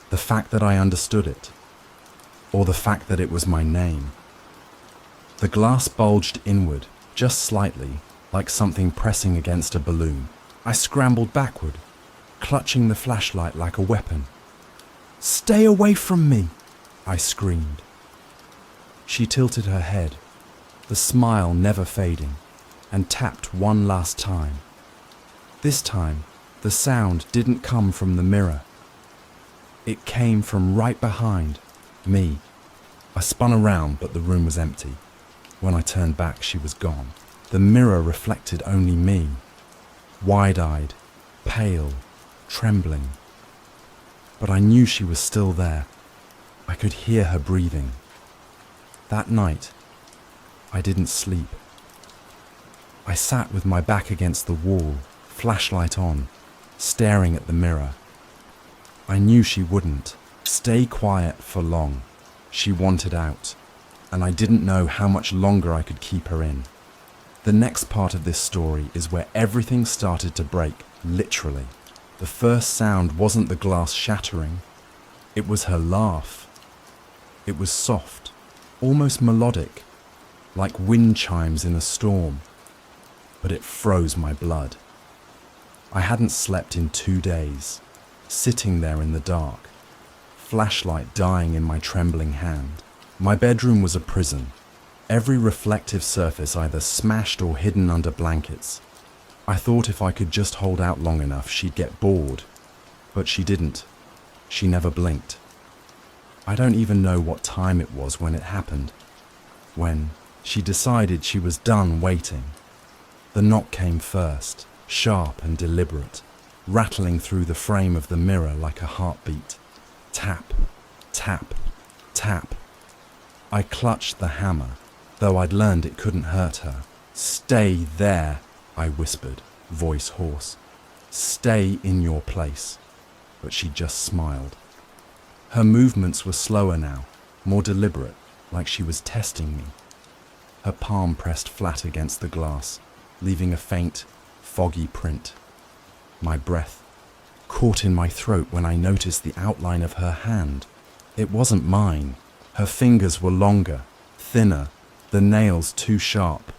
the fact that I understood it, or the fact that it was my name. The glass bulged inward, just slightly, like something pressing against a balloon. I scrambled backward, clutching the flashlight like a weapon. "Stay away from me!" I screamed. She tilted her head, the smile never fading, and tapped one last time. This time, the sound didn't come from the mirror. It came from right behind me. I spun around, but the room was empty. When I turned back, she was gone. The mirror reflected only me, wide-eyed, pale, trembling. But I knew she was still there. I could hear her breathing. That night, I didn't sleep. I sat with my back against the wall, flashlight on, staring at the mirror. I knew she wouldn't stay quiet for long. She wanted out, and I didn't know how much longer I could keep her in. The next part of this story is where everything started to break, literally. The first sound wasn't the glass shattering. It was her laugh. It was soft, almost melodic, like wind chimes in a storm. But it froze my blood. I hadn't slept in 2 days, sitting there in the dark, flashlight dying in my trembling hand. My bedroom was a prison, every reflective surface either smashed or hidden under blankets. I thought if I could just hold out long enough, she'd get bored. But she didn't. She never blinked. I don't even know what time it was when it happened. When she decided she was done waiting. The knock came first, sharp and deliberate, rattling through the frame of the mirror like a heartbeat. Tap, tap, tap. I clutched the hammer, though I'd learned it couldn't hurt her. "Stay there," I whispered, voice hoarse. "Stay in your place." But she just smiled. Her movements were slower now, more deliberate, like she was testing me. Her palm pressed flat against the glass, leaving a faint, foggy print. My breath caught in my throat when I noticed the outline of her hand. It wasn't mine. Her fingers were longer, thinner, the nails too sharp,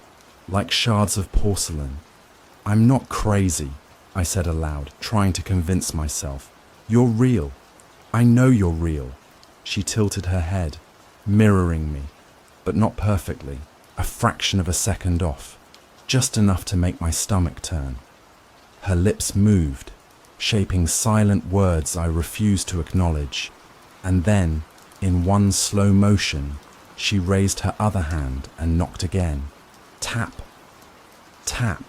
like shards of porcelain. "I'm not crazy," I said aloud, trying to convince myself. "You're real. I know you're real." She tilted her head, mirroring me, but not perfectly, a fraction of a second off, just enough to make my stomach turn. Her lips moved, shaping silent words I refused to acknowledge, and then, in one slow motion, she raised her other hand and knocked again. Tap, tap.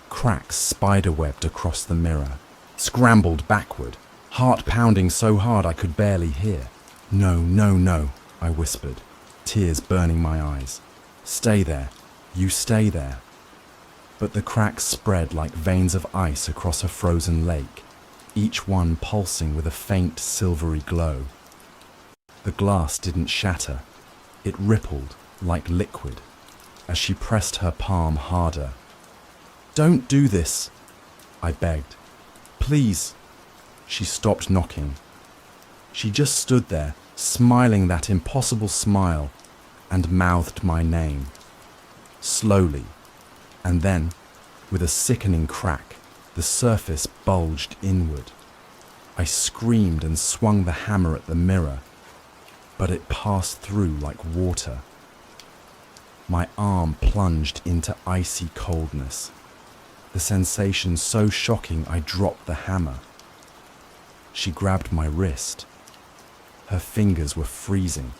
Cracks spiderwebbed across the mirror. Scrambled backward, heart pounding so hard I could barely hear. "No, no, no," I whispered, tears burning my eyes. "Stay there. You stay there." But the cracks spread like veins of ice across a frozen lake, each one pulsing with a faint silvery glow. The glass didn't shatter. It rippled like liquid as she pressed her palm harder. "Don't do this," I begged. "Please." She stopped knocking. She just stood there, smiling that impossible smile, and mouthed my name. Slowly, and then, with a sickening crack, the surface bulged inward. I screamed and swung the hammer at the mirror, but it passed through like water. My arm plunged into icy coldness, the sensation so shocking I dropped the hammer. She grabbed my wrist. Her fingers were freezing,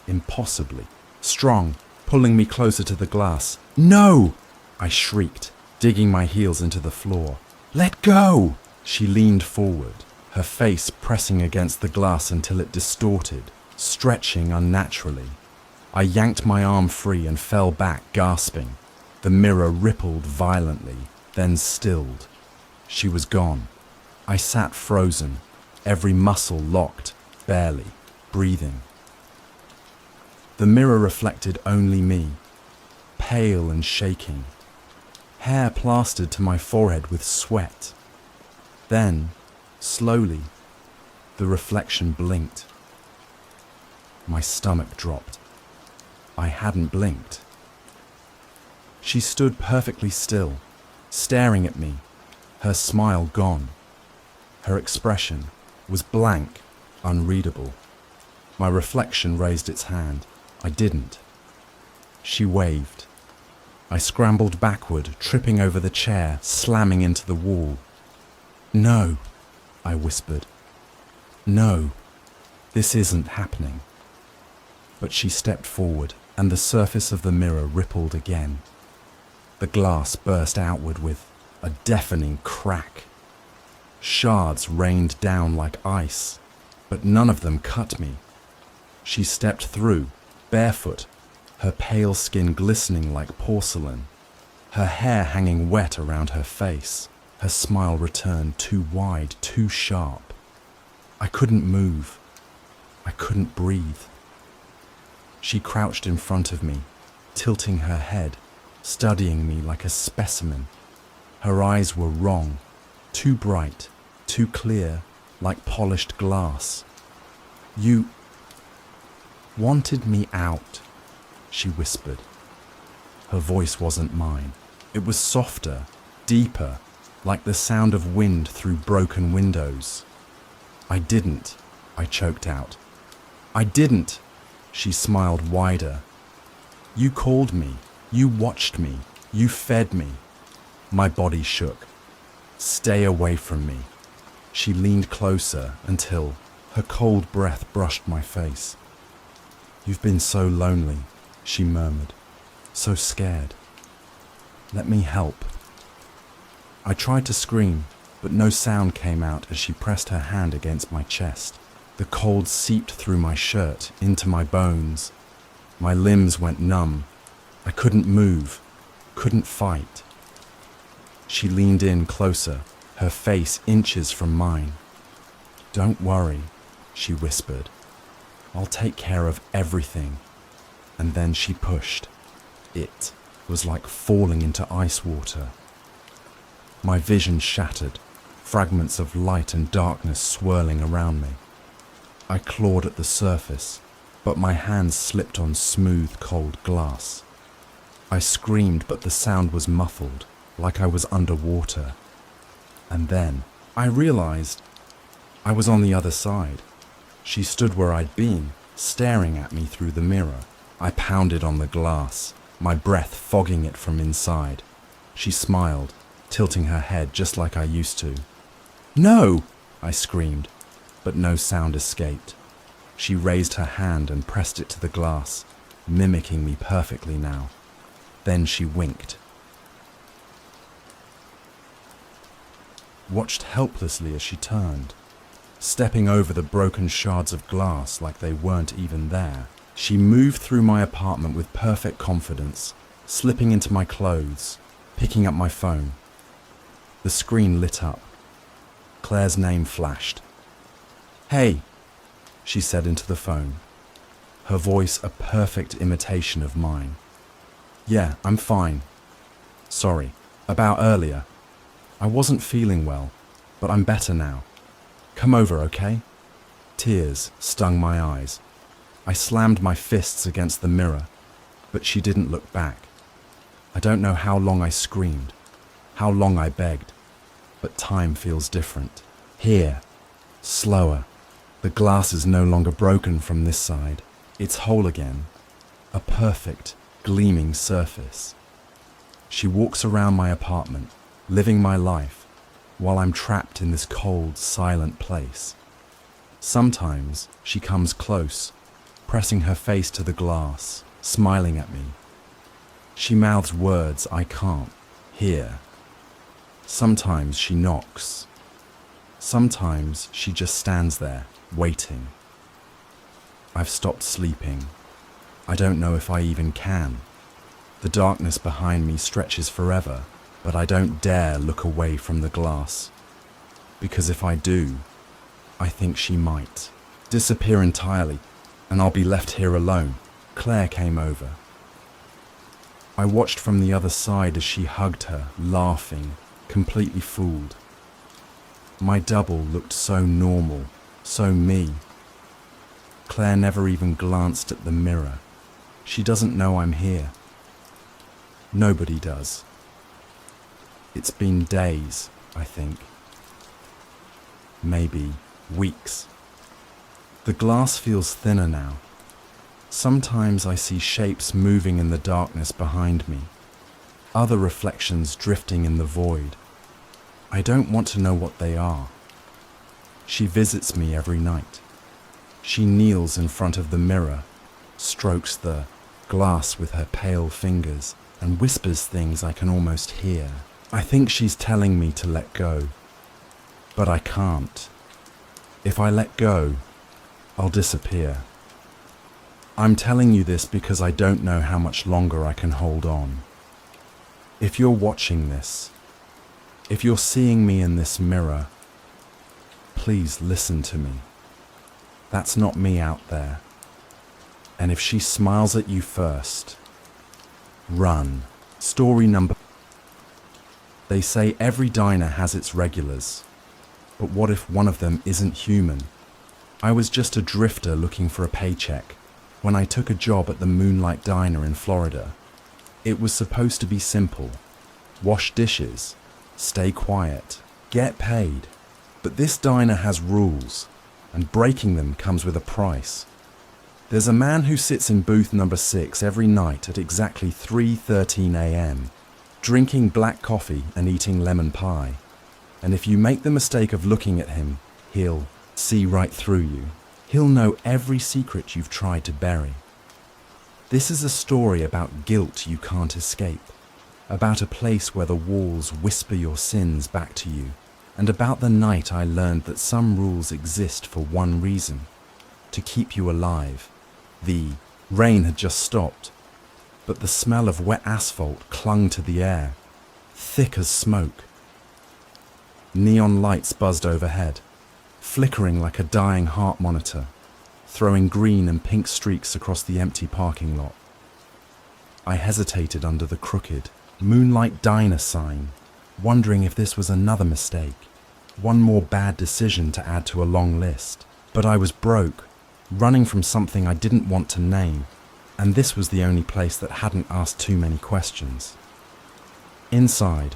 impossibly strong, pulling me closer to the glass. "No!" I shrieked, digging my heels into the floor. "Let go!" She leaned forward, her face pressing against the glass until it distorted, stretching unnaturally. I yanked my arm free and fell back, gasping. The mirror rippled violently, then stilled. She was gone. I sat frozen, every muscle locked, barely breathing. The mirror reflected only me, pale and shaking, hair plastered to my forehead with sweat. Then, slowly, the reflection blinked. My stomach dropped. I hadn't blinked. She stood perfectly still, staring at me, her smile gone. Her expression was blank, unreadable. My reflection raised its hand. I didn't. She waved. I scrambled backward, tripping over the chair, slamming into the wall. "No," I whispered. "No, this isn't happening." But she stepped forward, and the surface of the mirror rippled again. The glass burst outward with a deafening crack. Shards rained down like ice, but none of them cut me. She stepped through, barefoot, her pale skin glistening like porcelain, her hair hanging wet around her face, her smile returned too wide, too sharp. I couldn't move. I couldn't breathe. She crouched in front of me, tilting her head, studying me like a specimen. Her eyes were wrong, too bright, too clear, like polished glass. "You wanted me out," she whispered. Her voice wasn't mine. It was softer, deeper, like the sound of wind through broken windows. "I didn't," I choked out. "I didn't." She smiled wider. "You called me. You watched me. You fed me." My body shook. "Stay away from me." She leaned closer until her cold breath brushed my face. "You've been so lonely," she murmured. "So scared. Let me help." I tried to scream, but no sound came out as she pressed her hand against my chest. The cold seeped through my shirt, into my bones. My limbs went numb. I couldn't move, couldn't fight. She leaned in closer, her face inches from mine. "Don't worry," she whispered. "I'll take care of everything." And then she pushed. It was like falling into ice water. My vision shattered, fragments of light and darkness swirling around me. I clawed at the surface, but my hands slipped on smooth, cold glass. I screamed, but the sound was muffled, like I was underwater. And then I realized I was on the other side. She stood where I'd been, staring at me through the mirror. I pounded on the glass, my breath fogging it from inside. She smiled, tilting her head just like I used to. "No!" I screamed, but no sound escaped. She raised her hand and pressed it to the glass, mimicking me perfectly now. Then she winked. Watched helplessly as she turned, stepping over the broken shards of glass like they weren't even there. She moved through my apartment with perfect confidence, slipping into my clothes, picking up my phone. The screen lit up. Claire's name flashed. "Hey," she said into the phone, her voice a perfect imitation of mine. "Yeah, I'm fine. Sorry, about earlier. I wasn't feeling well, but I'm better now. Come over, okay?" Tears stung my eyes. I slammed my fists against the mirror, but she didn't look back. I don't know how long I screamed, how long I begged, but time feels different. Here, slower. The glass is no longer broken from this side. It's whole again. A perfect, gleaming surface. She walks around my apartment, living my life, while I'm trapped in this cold, silent place. Sometimes she comes close, pressing her face to the glass, smiling at me. She mouths words I can't hear. Sometimes she knocks. Sometimes she just stands there, waiting. I've stopped sleeping. I don't know if I even can. The darkness behind me stretches forever, but I don't dare look away from the glass. Because if I do, I think she might disappear entirely, and I'll be left here alone. Claire came over. I watched from the other side as she hugged her, laughing, completely fooled. My double looked so normal, so me. Claire never even glanced at the mirror. She doesn't know I'm here. Nobody does. It's been days, I think. Maybe weeks. The glass feels thinner now. Sometimes I see shapes moving in the darkness behind me, other reflections drifting in the void. I don't want to know what they are. She visits me every night. She kneels in front of the mirror, strokes the glass with her pale fingers, and whispers things I can almost hear. I think she's telling me to let go, but I can't. If I let go, I'll disappear. I'm telling you this because I don't know how much longer I can hold on. If you're watching this, if you're seeing me in this mirror, please listen to me. That's not me out there. And if she smiles at you first, run. Story number. They say every diner has its regulars, but what if one of them isn't human? I was just a drifter looking for a paycheck when I took a job at the Moonlight Diner in Florida. It was supposed to be simple. Wash dishes, stay quiet, get paid. But this diner has rules, and breaking them comes with a price. There's a man who sits in booth number 6 every night at exactly 3:13 a.m., drinking black coffee and eating lemon pie. And if you make the mistake of looking at him, he'll see right through you. He'll know every secret you've tried to bury. This is a story about guilt you can't escape, about a place where the walls whisper your sins back to you, and about the night I learned that some rules exist for one reason: to keep you alive. The rain had just stopped, but the smell of wet asphalt clung to the air, thick as smoke. Neon lights buzzed overhead, flickering like a dying heart monitor, throwing green and pink streaks across the empty parking lot. I hesitated under the crooked Moonlight Diner sign, wondering if this was another mistake, one more bad decision to add to a long list. But I was broke, running from something I didn't want to name, and this was the only place that hadn't asked too many questions. Inside,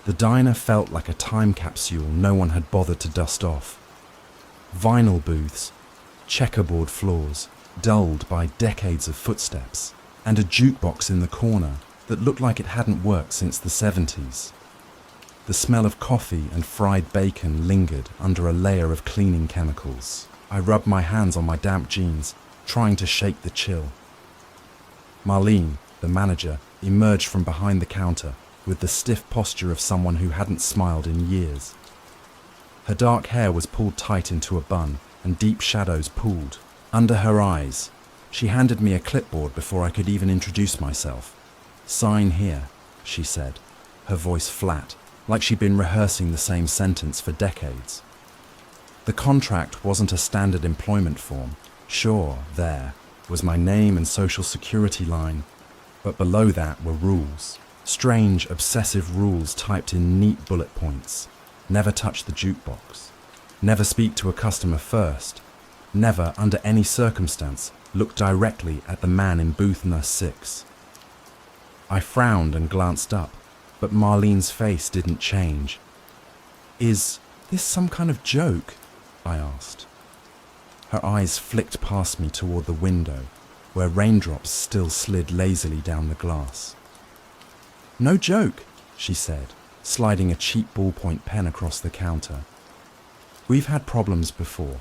the diner felt like a time capsule no one had bothered to dust off. Vinyl booths, checkerboard floors, dulled by decades of footsteps, and a jukebox in the corner that looked like it hadn't worked since the 70s. The smell of coffee and fried bacon lingered under a layer of cleaning chemicals. I rubbed my hands on my damp jeans, trying to shake the chill. Marlene, the manager, emerged from behind the counter with the stiff posture of someone who hadn't smiled in years. Her dark hair was pulled tight into a bun, and deep shadows pooled under her eyes. She handed me a clipboard before I could even introduce myself. "Sign here," she said, her voice flat, like she'd been rehearsing the same sentence for decades. The contract wasn't a standard employment form. Sure, there was my name and social security line, but below that were rules. Strange, obsessive rules typed in neat bullet points. Never touch the jukebox. Never speak to a customer first. Never, under any circumstance, look directly at the man in booth number 6. I frowned and glanced up, but Marlene's face didn't change. "Is this some kind of joke?" I asked. Her eyes flicked past me toward the window, where raindrops still slid lazily down the glass. "No joke," she said, sliding a cheap ballpoint pen across the counter. "We've had problems before.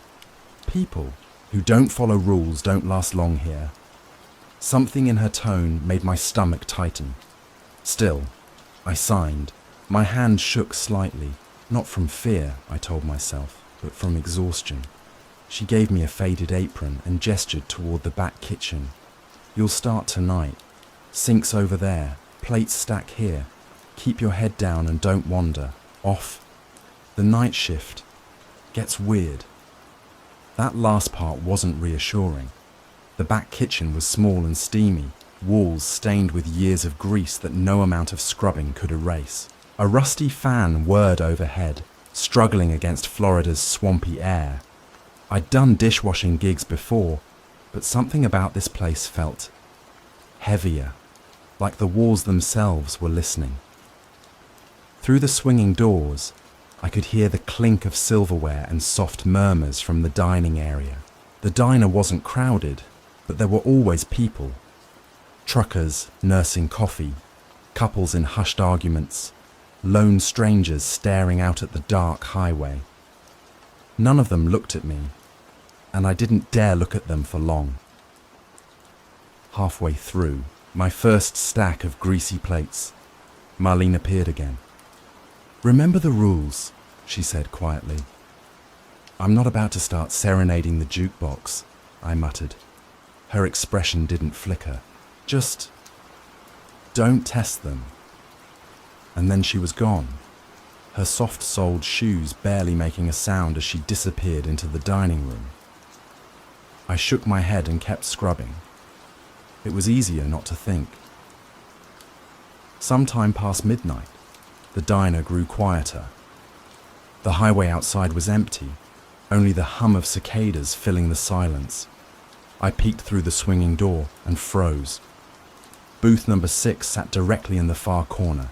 People who don't follow rules don't last long here." Something in her tone made my stomach tighten. Still, I signed. My hand shook slightly, not from fear, I told myself, but from exhaustion. She gave me a faded apron and gestured toward the back kitchen. "You'll start tonight. Sinks over there, plates stack here. Keep your head down and don't wander. Off. The night shift gets weird." That last part wasn't reassuring. The back kitchen was small and steamy, walls stained with years of grease that no amount of scrubbing could erase. A rusty fan whirred overhead, struggling against Florida's swampy air. I'd done dishwashing gigs before, but something about this place felt heavier, like the walls themselves were listening. Through the swinging doors, I could hear the clink of silverware and soft murmurs from the dining area. The diner wasn't crowded, but there were always people. Truckers nursing coffee, couples in hushed arguments, lone strangers staring out at the dark highway. None of them looked at me, and I didn't dare look at them for long. Halfway through my first stack of greasy plates, Marlene appeared again. "Remember the rules," she said quietly. "I'm not about to start serenading the jukebox," I muttered. Her expression didn't flicker. "Just don't test them." And then she was gone, her soft-soled shoes barely making a sound as she disappeared into the dining room. I shook my head and kept scrubbing. It was easier not to think. Sometime past midnight, the diner grew quieter. The highway outside was empty, only the hum of cicadas filling the silence. I peeked through the swinging door and froze. Booth number 6 sat directly in the far corner,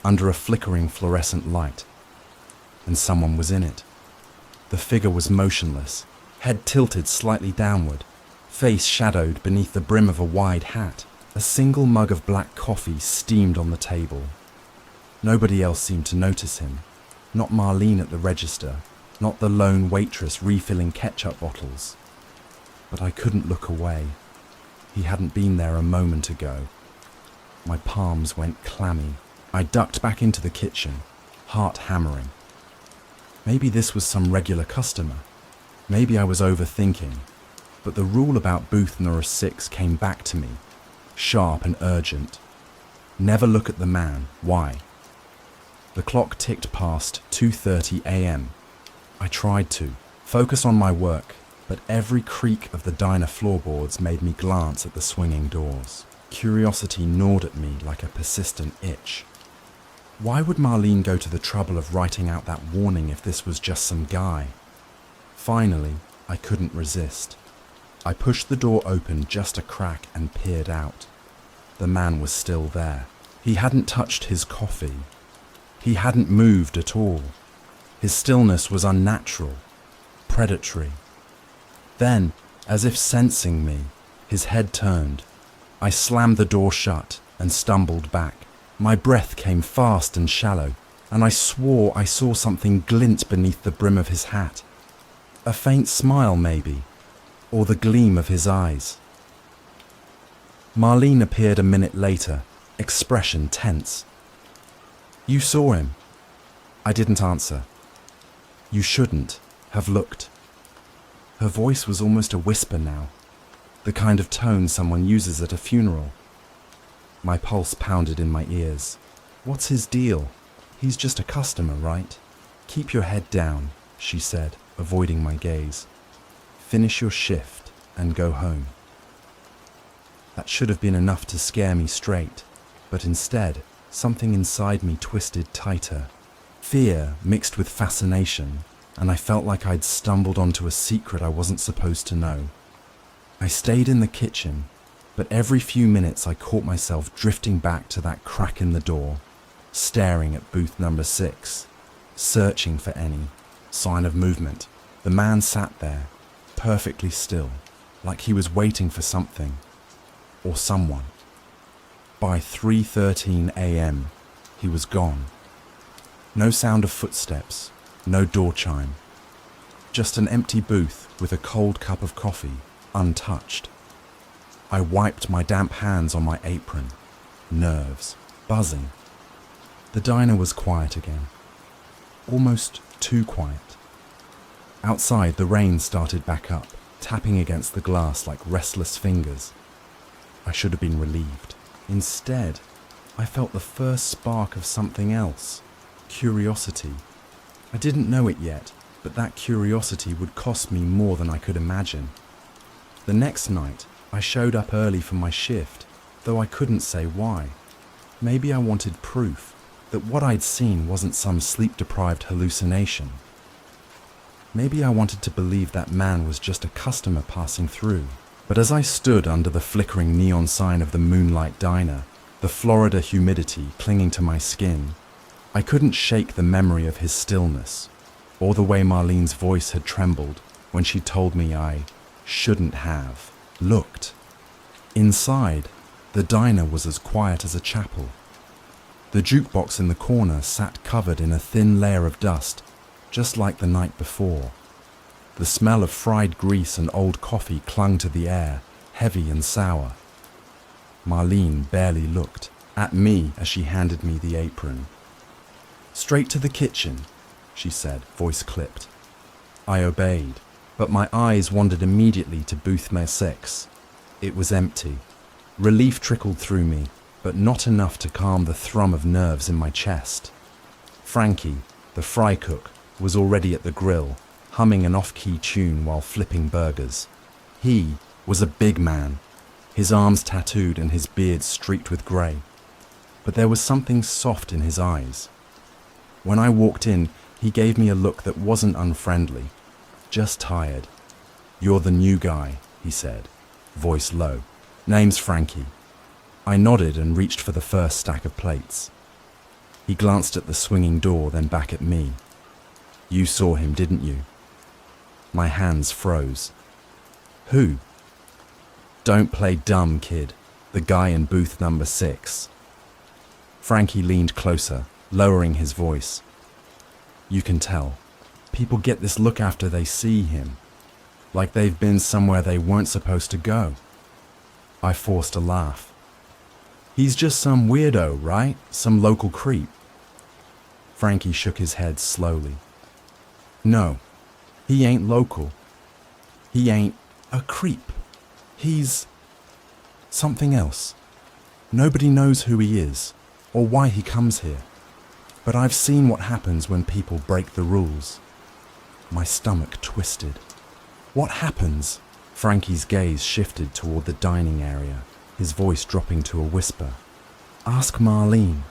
under a flickering fluorescent light, and someone was in it. The figure was motionless, head tilted slightly downward, face shadowed beneath the brim of a wide hat. A single mug of black coffee steamed on the table. Nobody else seemed to notice him. Not Marlene at the register, not the lone waitress refilling ketchup bottles. But I couldn't look away. He hadn't been there a moment ago. My palms went clammy. I ducked back into the kitchen, heart hammering. Maybe this was some regular customer. Maybe I was overthinking. But the rule about booth number 6 came back to me, sharp and urgent. Never look at the man. Why? The clock ticked past 2:30 a.m. I tried to focus on my work, but every creak of the diner floorboards made me glance at the swinging doors. Curiosity gnawed at me like a persistent itch. Why would Marlene go to the trouble of writing out that warning if this was just some guy? Finally, I couldn't resist. I pushed the door open just a crack and peered out. The man was still there. He hadn't touched his coffee. He hadn't moved at all. His stillness was unnatural, predatory. Then, as if sensing me, his head turned. I slammed the door shut and stumbled back. My breath came fast and shallow, and I swore I saw something glint beneath the brim of his hat. A faint smile, maybe, or the gleam of his eyes. Marlene appeared a minute later, expression tense. "You saw him?" I didn't answer. "You shouldn't have looked." Her voice was almost a whisper now, the kind of tone someone uses at a funeral. My pulse pounded in my ears. "What's his deal? He's just a customer, right? Keep your head down," she said, avoiding my gaze. "Finish your shift and go home." That should have been enough to scare me straight, but instead, something inside me twisted tighter. Fear mixed with fascination, and I felt like I'd stumbled onto a secret I wasn't supposed to know. I stayed in the kitchen, but every few minutes I caught myself drifting back to that crack in the door, staring at booth number 6, searching for any sign of movement. The man sat there, perfectly still, like he was waiting for something, or someone. By 3:13 a.m., he was gone. No sound of footsteps, no door chime. Just an empty booth with a cold cup of coffee, untouched. I wiped my damp hands on my apron, nerves buzzing. The diner was quiet again, almost too quiet. Outside, the rain started back up, tapping against the glass like restless fingers. I should have been relieved. Instead, I felt the first spark of something else, curiosity. I didn't know it yet, but that curiosity would cost me more than I could imagine. The next night, I showed up early for my shift, though I couldn't say why. Maybe I wanted proof that what I'd seen wasn't some sleep-deprived hallucination. Maybe I wanted to believe that man was just a customer passing through. But as I stood under the flickering neon sign of the Moonlight Diner, the Florida humidity clinging to my skin, I couldn't shake the memory of his stillness, or the way Marlene's voice had trembled when she told me I shouldn't have looked. Inside, the diner was as quiet as a chapel. The jukebox in the corner sat covered in a thin layer of dust, just like the night before. The smell of fried grease and old coffee clung to the air, heavy and sour. Marlene barely looked at me as she handed me the apron. "Straight to the kitchen," she said, voice clipped. I obeyed, but my eyes wandered immediately to booth number 6. It was empty. Relief trickled through me, but not enough to calm the thrum of nerves in my chest. Frankie, the fry cook, was already at the grill, humming an off-key tune while flipping burgers. He was a big man, his arms tattooed and his beard streaked with grey. But there was something soft in his eyes. When I walked in, he gave me a look that wasn't unfriendly, just tired. "You're the new guy," he said, voice low. "Name's Frankie." I nodded and reached for the first stack of plates. He glanced at the swinging door, then back at me. "You saw him, didn't you?" My hands froze. "Who?" "Don't play dumb, kid. The guy in booth number 6. Frankie leaned closer, lowering his voice. "You can tell. People get this look after they see him, like they've been somewhere they weren't supposed to go." I forced a laugh. "He's just some weirdo, right? Some local creep." Frankie shook his head slowly. "No, he ain't local. He ain't a creep. He's something else. Nobody knows who he is or why he comes here. But I've seen what happens when people break the rules." My stomach twisted. "What happens?" Frankie's gaze shifted toward the dining area, his voice dropping to a whisper. "Ask Marlene.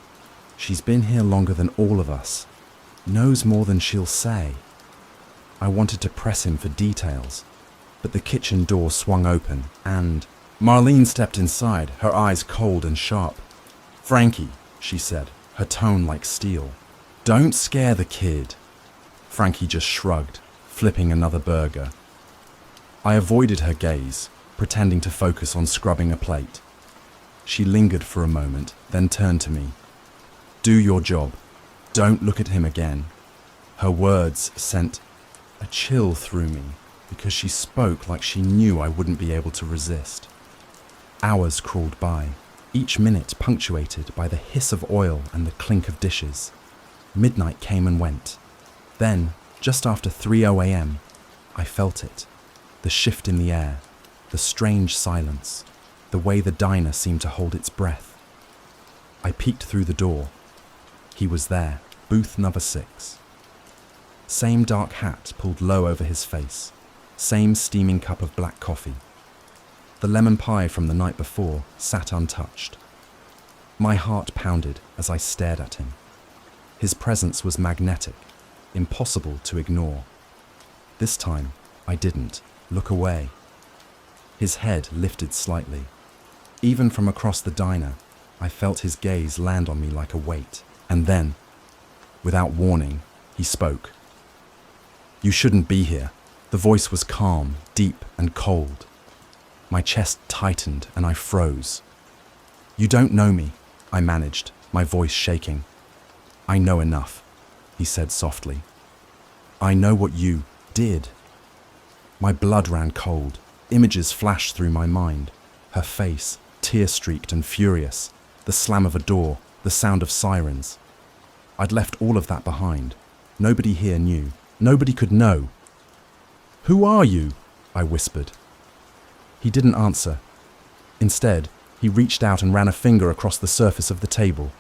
She's been here longer than all of us. Knows more than she'll say." I wanted to press him for details, but the kitchen door swung open and Marlene stepped inside, her eyes cold and sharp. "Frankie," she said, her tone like steel. "Don't scare the kid." Frankie just shrugged, flipping another burger. I avoided her gaze, pretending to focus on scrubbing a plate. She lingered for a moment, then turned to me. "Do your job. Don't look at him again." Her words sent a chill through me because she spoke like she knew I wouldn't be able to resist. Hours crawled by, each minute punctuated by the hiss of oil and the clink of dishes. Midnight came and went. Then, just after 3:00 a.m., I felt it. The shift in the air, the strange silence, the way the diner seemed to hold its breath. I peeked through the door. He was there, booth number 6. Same dark hat pulled low over his face, same steaming cup of black coffee. The lemon pie from the night before sat untouched. My heart pounded as I stared at him. His presence was magnetic, impossible to ignore. This time, I didn't look away. His head lifted slightly. Even from across the diner, I felt his gaze land on me like a weight. And then, without warning, he spoke. "You shouldn't be here." The voice was calm, deep, and cold. My chest tightened and I froze. "You don't know me," I managed, my voice shaking. "I know enough," he said softly. "I know what you did." My blood ran cold. Images flashed through my mind. Her face, tear-streaked and furious. The slam of a door, the sound of sirens. I'd left all of that behind. Nobody here knew. Nobody could know. "Who are you?" I whispered. He didn't answer. Instead, he reached out and ran a finger across the surface of the table.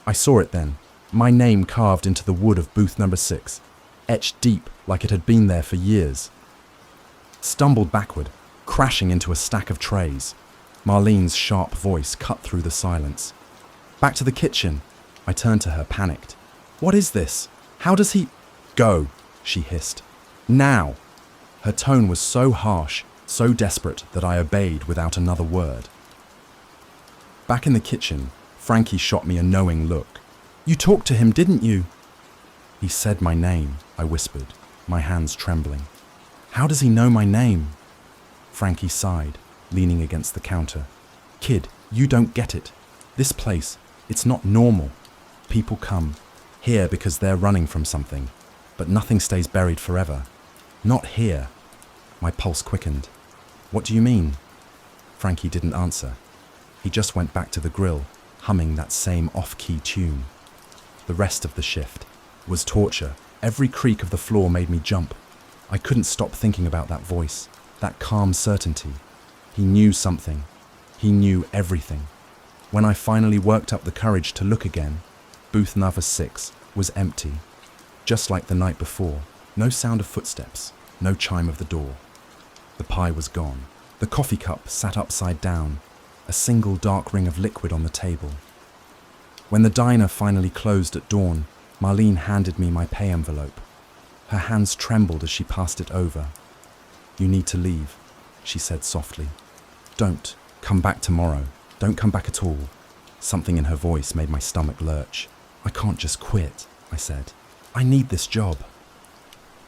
I saw it then, my name carved into the wood of booth number 6, etched deep like it had been there for years. Stumbled backward, crashing into a stack of trays. Marlene's sharp voice cut through the silence. Back to the kitchen. I turned to her, panicked. What is this? How does he... Go, she hissed. Now! Her tone was so harsh, so desperate that I obeyed without another word. Back in the kitchen, Frankie shot me a knowing look. You talked to him, didn't you? He said my name, I whispered, my hands trembling. How does he know my name? Frankie sighed, leaning against the counter. Kid, you don't get it. This place, it's not normal. People come here because they're running from something, but nothing stays buried forever. Not here. My pulse quickened. What do you mean? Frankie didn't answer. He just went back to the grill, humming that same off-key tune. The rest of the shift was torture. Every creak of the floor made me jump. I couldn't stop thinking about that voice, that calm certainty. He knew something. He knew everything. When I finally worked up the courage to look again, booth number 6 was empty. Just like the night before, no sound of footsteps, no chime of the door. The pie was gone. The coffee cup sat upside down, a single dark ring of liquid on the table. When the diner finally closed at dawn, Marlene handed me my pay envelope. Her hands trembled as she passed it over. You need to leave, she said softly. Don't come back tomorrow. Don't come back at all. Something in her voice made my stomach lurch. I can't just quit, I said. I need this job.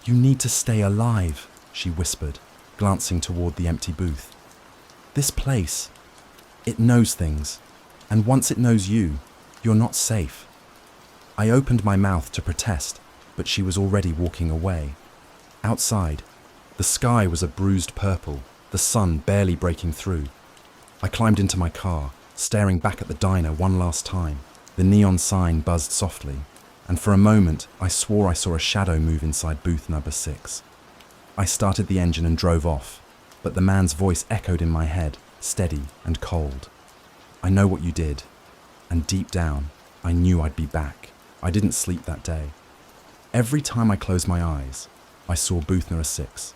You need to stay alive, she whispered, glancing toward the empty booth. This place, it knows things, and once it knows you, you're not safe. I opened my mouth to protest, but she was already walking away. Outside, the sky was a bruised purple, the sun barely breaking through. I climbed into my car, staring back at the diner one last time. The neon sign buzzed softly, and for a moment I swore I saw a shadow move inside booth number 6. I started the engine and drove off, but the man's voice echoed in my head, steady and cold. I know what you did, and deep down, I knew I'd be back. I didn't sleep that day. Every time I closed my eyes, I saw booth number 6,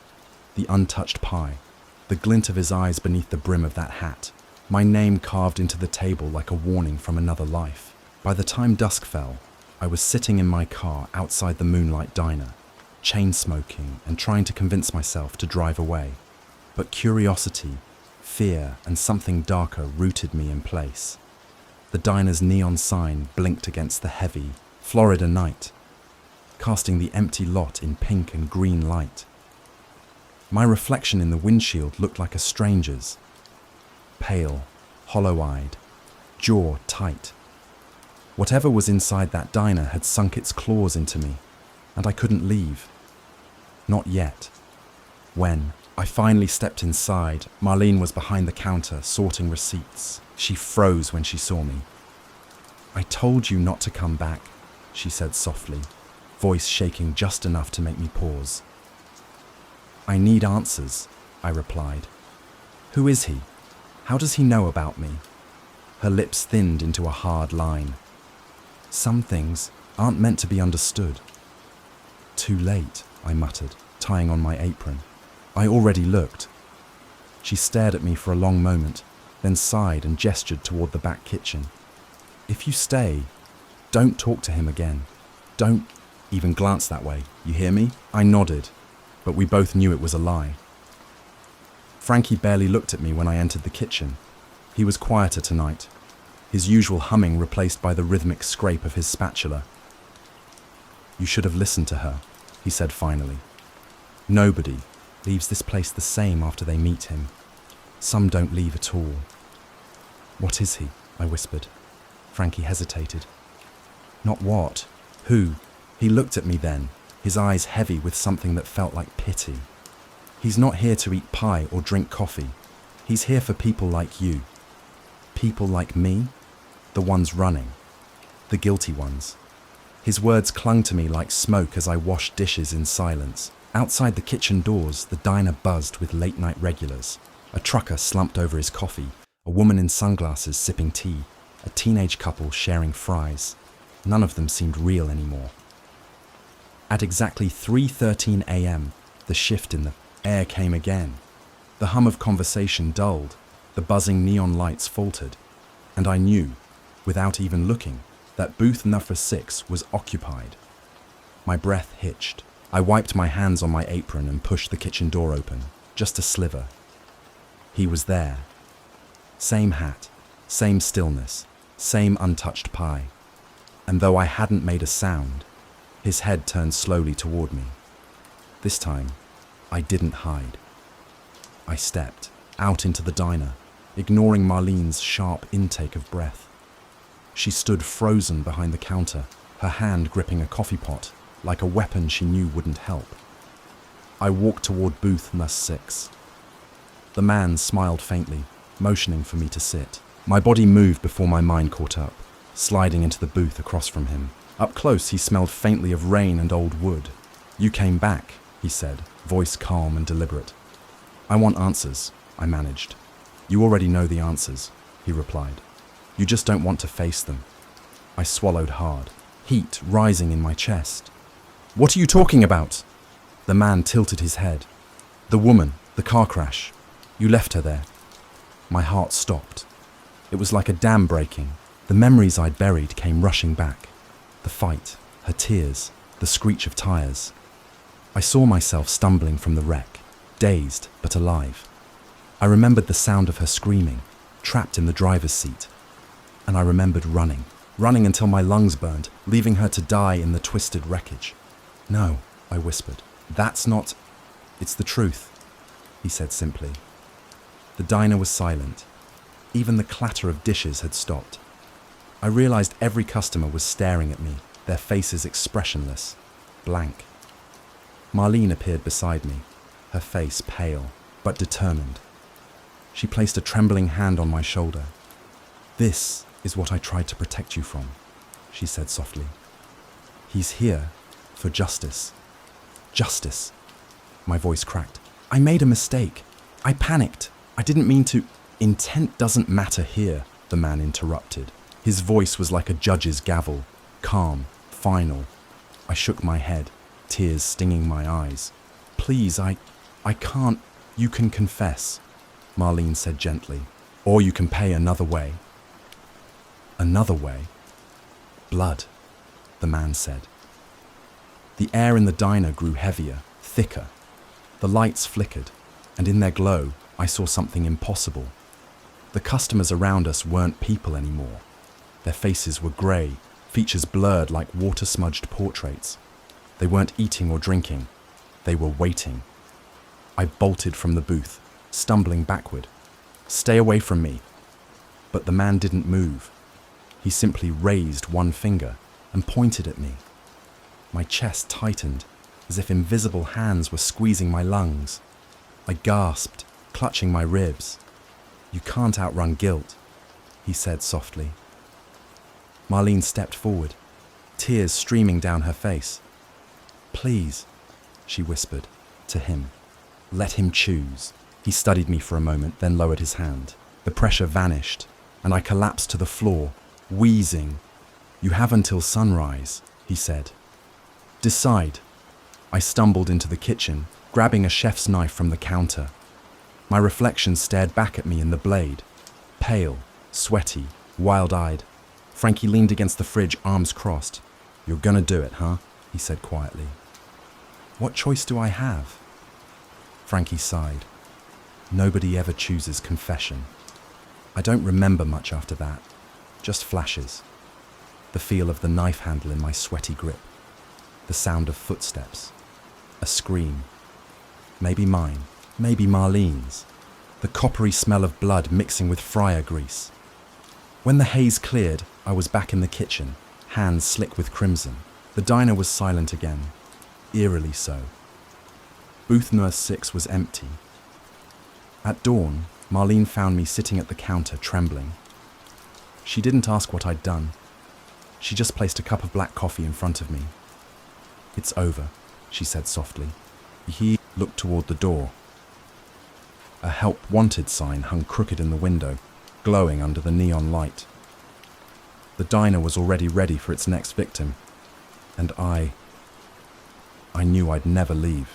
the untouched pie, the glint of his eyes beneath the brim of that hat, my name carved into the table like a warning from another life. By the time dusk fell, I was sitting in my car outside the Moonlight Diner, chain smoking and trying to convince myself to drive away. But curiosity, fear, and something darker rooted me in place. The diner's neon sign blinked against the heavy, Florida night, casting the empty lot in pink and green light. My reflection in the windshield looked like a stranger's, pale, hollow-eyed, jaw tight. Whatever was inside that diner had sunk its claws into me, and I couldn't leave. Not yet. When I finally stepped inside, Marlene was behind the counter sorting receipts. She froze when she saw me. I told you not to come back, she said softly, voice shaking just enough to make me pause. I need answers, I replied. Who is he? How does he know about me? Her lips thinned into a hard line. Some things aren't meant to be understood. Too late, I muttered, tying on my apron. I already looked. She stared at me for a long moment, then sighed and gestured toward the back kitchen. If you stay, don't talk to him again. Don't even glance that way, you hear me? I nodded, but we both knew it was a lie. Frankie barely looked at me when I entered the kitchen. He was quieter tonight, his usual humming replaced by the rhythmic scrape of his spatula. You should have listened to her, he said finally. Nobody leaves this place the same after they meet him. Some don't leave at all. What is he? I whispered. Frankie hesitated. Not what? Who? He looked at me then, his eyes heavy with something that felt like pity. He's not here to eat pie or drink coffee. He's here for people like you. People like me? The ones running. The guilty ones. His words clung to me like smoke as I washed dishes in silence. Outside the kitchen doors, the diner buzzed with late-night regulars. A trucker slumped over his coffee, a woman in sunglasses sipping tea, a teenage couple sharing fries. None of them seemed real anymore. At exactly 3:13 a.m., the shift in the air came again. The hum of conversation dulled. The buzzing neon lights faltered, and I knew, without even looking, that booth number 6 was occupied. My breath hitched. I wiped my hands on my apron and pushed the kitchen door open, just a sliver. He was there. Same hat, same stillness, same untouched pie. And though I hadn't made a sound, his head turned slowly toward me. This time, I didn't hide. I stepped out into the diner, ignoring Marlene's sharp intake of breath. She stood frozen behind the counter, her hand gripping a coffee pot, like a weapon she knew wouldn't help. I walked toward booth number 6. The man smiled faintly, motioning for me to sit. My body moved before my mind caught up, sliding into the booth across from him. Up close, he smelled faintly of rain and old wood. "You came back," he said, voice calm and deliberate. "I want answers," I managed. "You already know the answers," he replied. "You just don't want to face them." I swallowed hard, heat rising in my chest. "What are you talking about?" The man tilted his head. "The woman, the car crash. You left her there." My heart stopped. It was like a dam breaking. The memories I'd buried came rushing back. The fight, her tears, the screech of tires. I saw myself stumbling from the wreck, dazed but alive. I remembered the sound of her screaming, trapped in the driver's seat. And I remembered running until my lungs burned, leaving her to die in the twisted wreckage. "No," I whispered. "That's not... It's the truth," he said simply. The diner was silent. Even the clatter of dishes had stopped. I realized every customer was staring at me, their faces expressionless, blank. Marlene appeared beside me, her face pale, but determined. She placed a trembling hand on my shoulder. "This is what I tried to protect you from," she said softly. "He's here for justice." "Justice." My voice cracked. "I made a mistake. I panicked. I didn't mean to..." "Intent doesn't matter here," the man interrupted. His voice was like a judge's gavel, calm, final. I shook my head, tears stinging my eyes. "Please, I can't..." "You can confess," Marlene said gently, "or you can pay another way." "Another way?" "Blood," the man said. The air in the diner grew heavier, thicker. The lights flickered, and in their glow, I saw something impossible. The customers around us weren't people anymore. Their faces were grey, features blurred like water-smudged portraits. They weren't eating or drinking. They were waiting. I bolted from the booth, stumbling backward. "Stay away from me." But the man didn't move. He simply raised one finger and pointed at me. My chest tightened, as if invisible hands were squeezing my lungs. I gasped, clutching my ribs. "You can't outrun guilt," he said softly. Marlene stepped forward, tears streaming down her face. "Please," she whispered, to him. "Let him choose." He studied me for a moment, then lowered his hand. The pressure vanished, and I collapsed to the floor, wheezing. "You have until sunrise," he said. "Decide." I stumbled into the kitchen, grabbing a chef's knife from the counter. My reflection stared back at me in the blade, pale, sweaty, wild-eyed. Frankie leaned against the fridge, arms crossed. "You're gonna do it, huh?" he said quietly. "What choice do I have?" Frankie sighed. "Nobody ever chooses confession." I don't remember much after that, just flashes. The feel of the knife handle in my sweaty grip, the sound of footsteps, a scream. Maybe mine, maybe Marlene's. The coppery smell of blood mixing with fryer grease. When the haze cleared, I was back in the kitchen, hands slick with crimson. The diner was silent again, eerily so. Booth number 6 was empty. At dawn, Marlene found me sitting at the counter, trembling. She didn't ask what I'd done. She just placed a cup of black coffee in front of me. "It's over," she said softly. He looked toward the door. A help wanted sign hung crooked in the window, glowing under the neon light. The diner was already ready for its next victim, and I knew I'd never leave.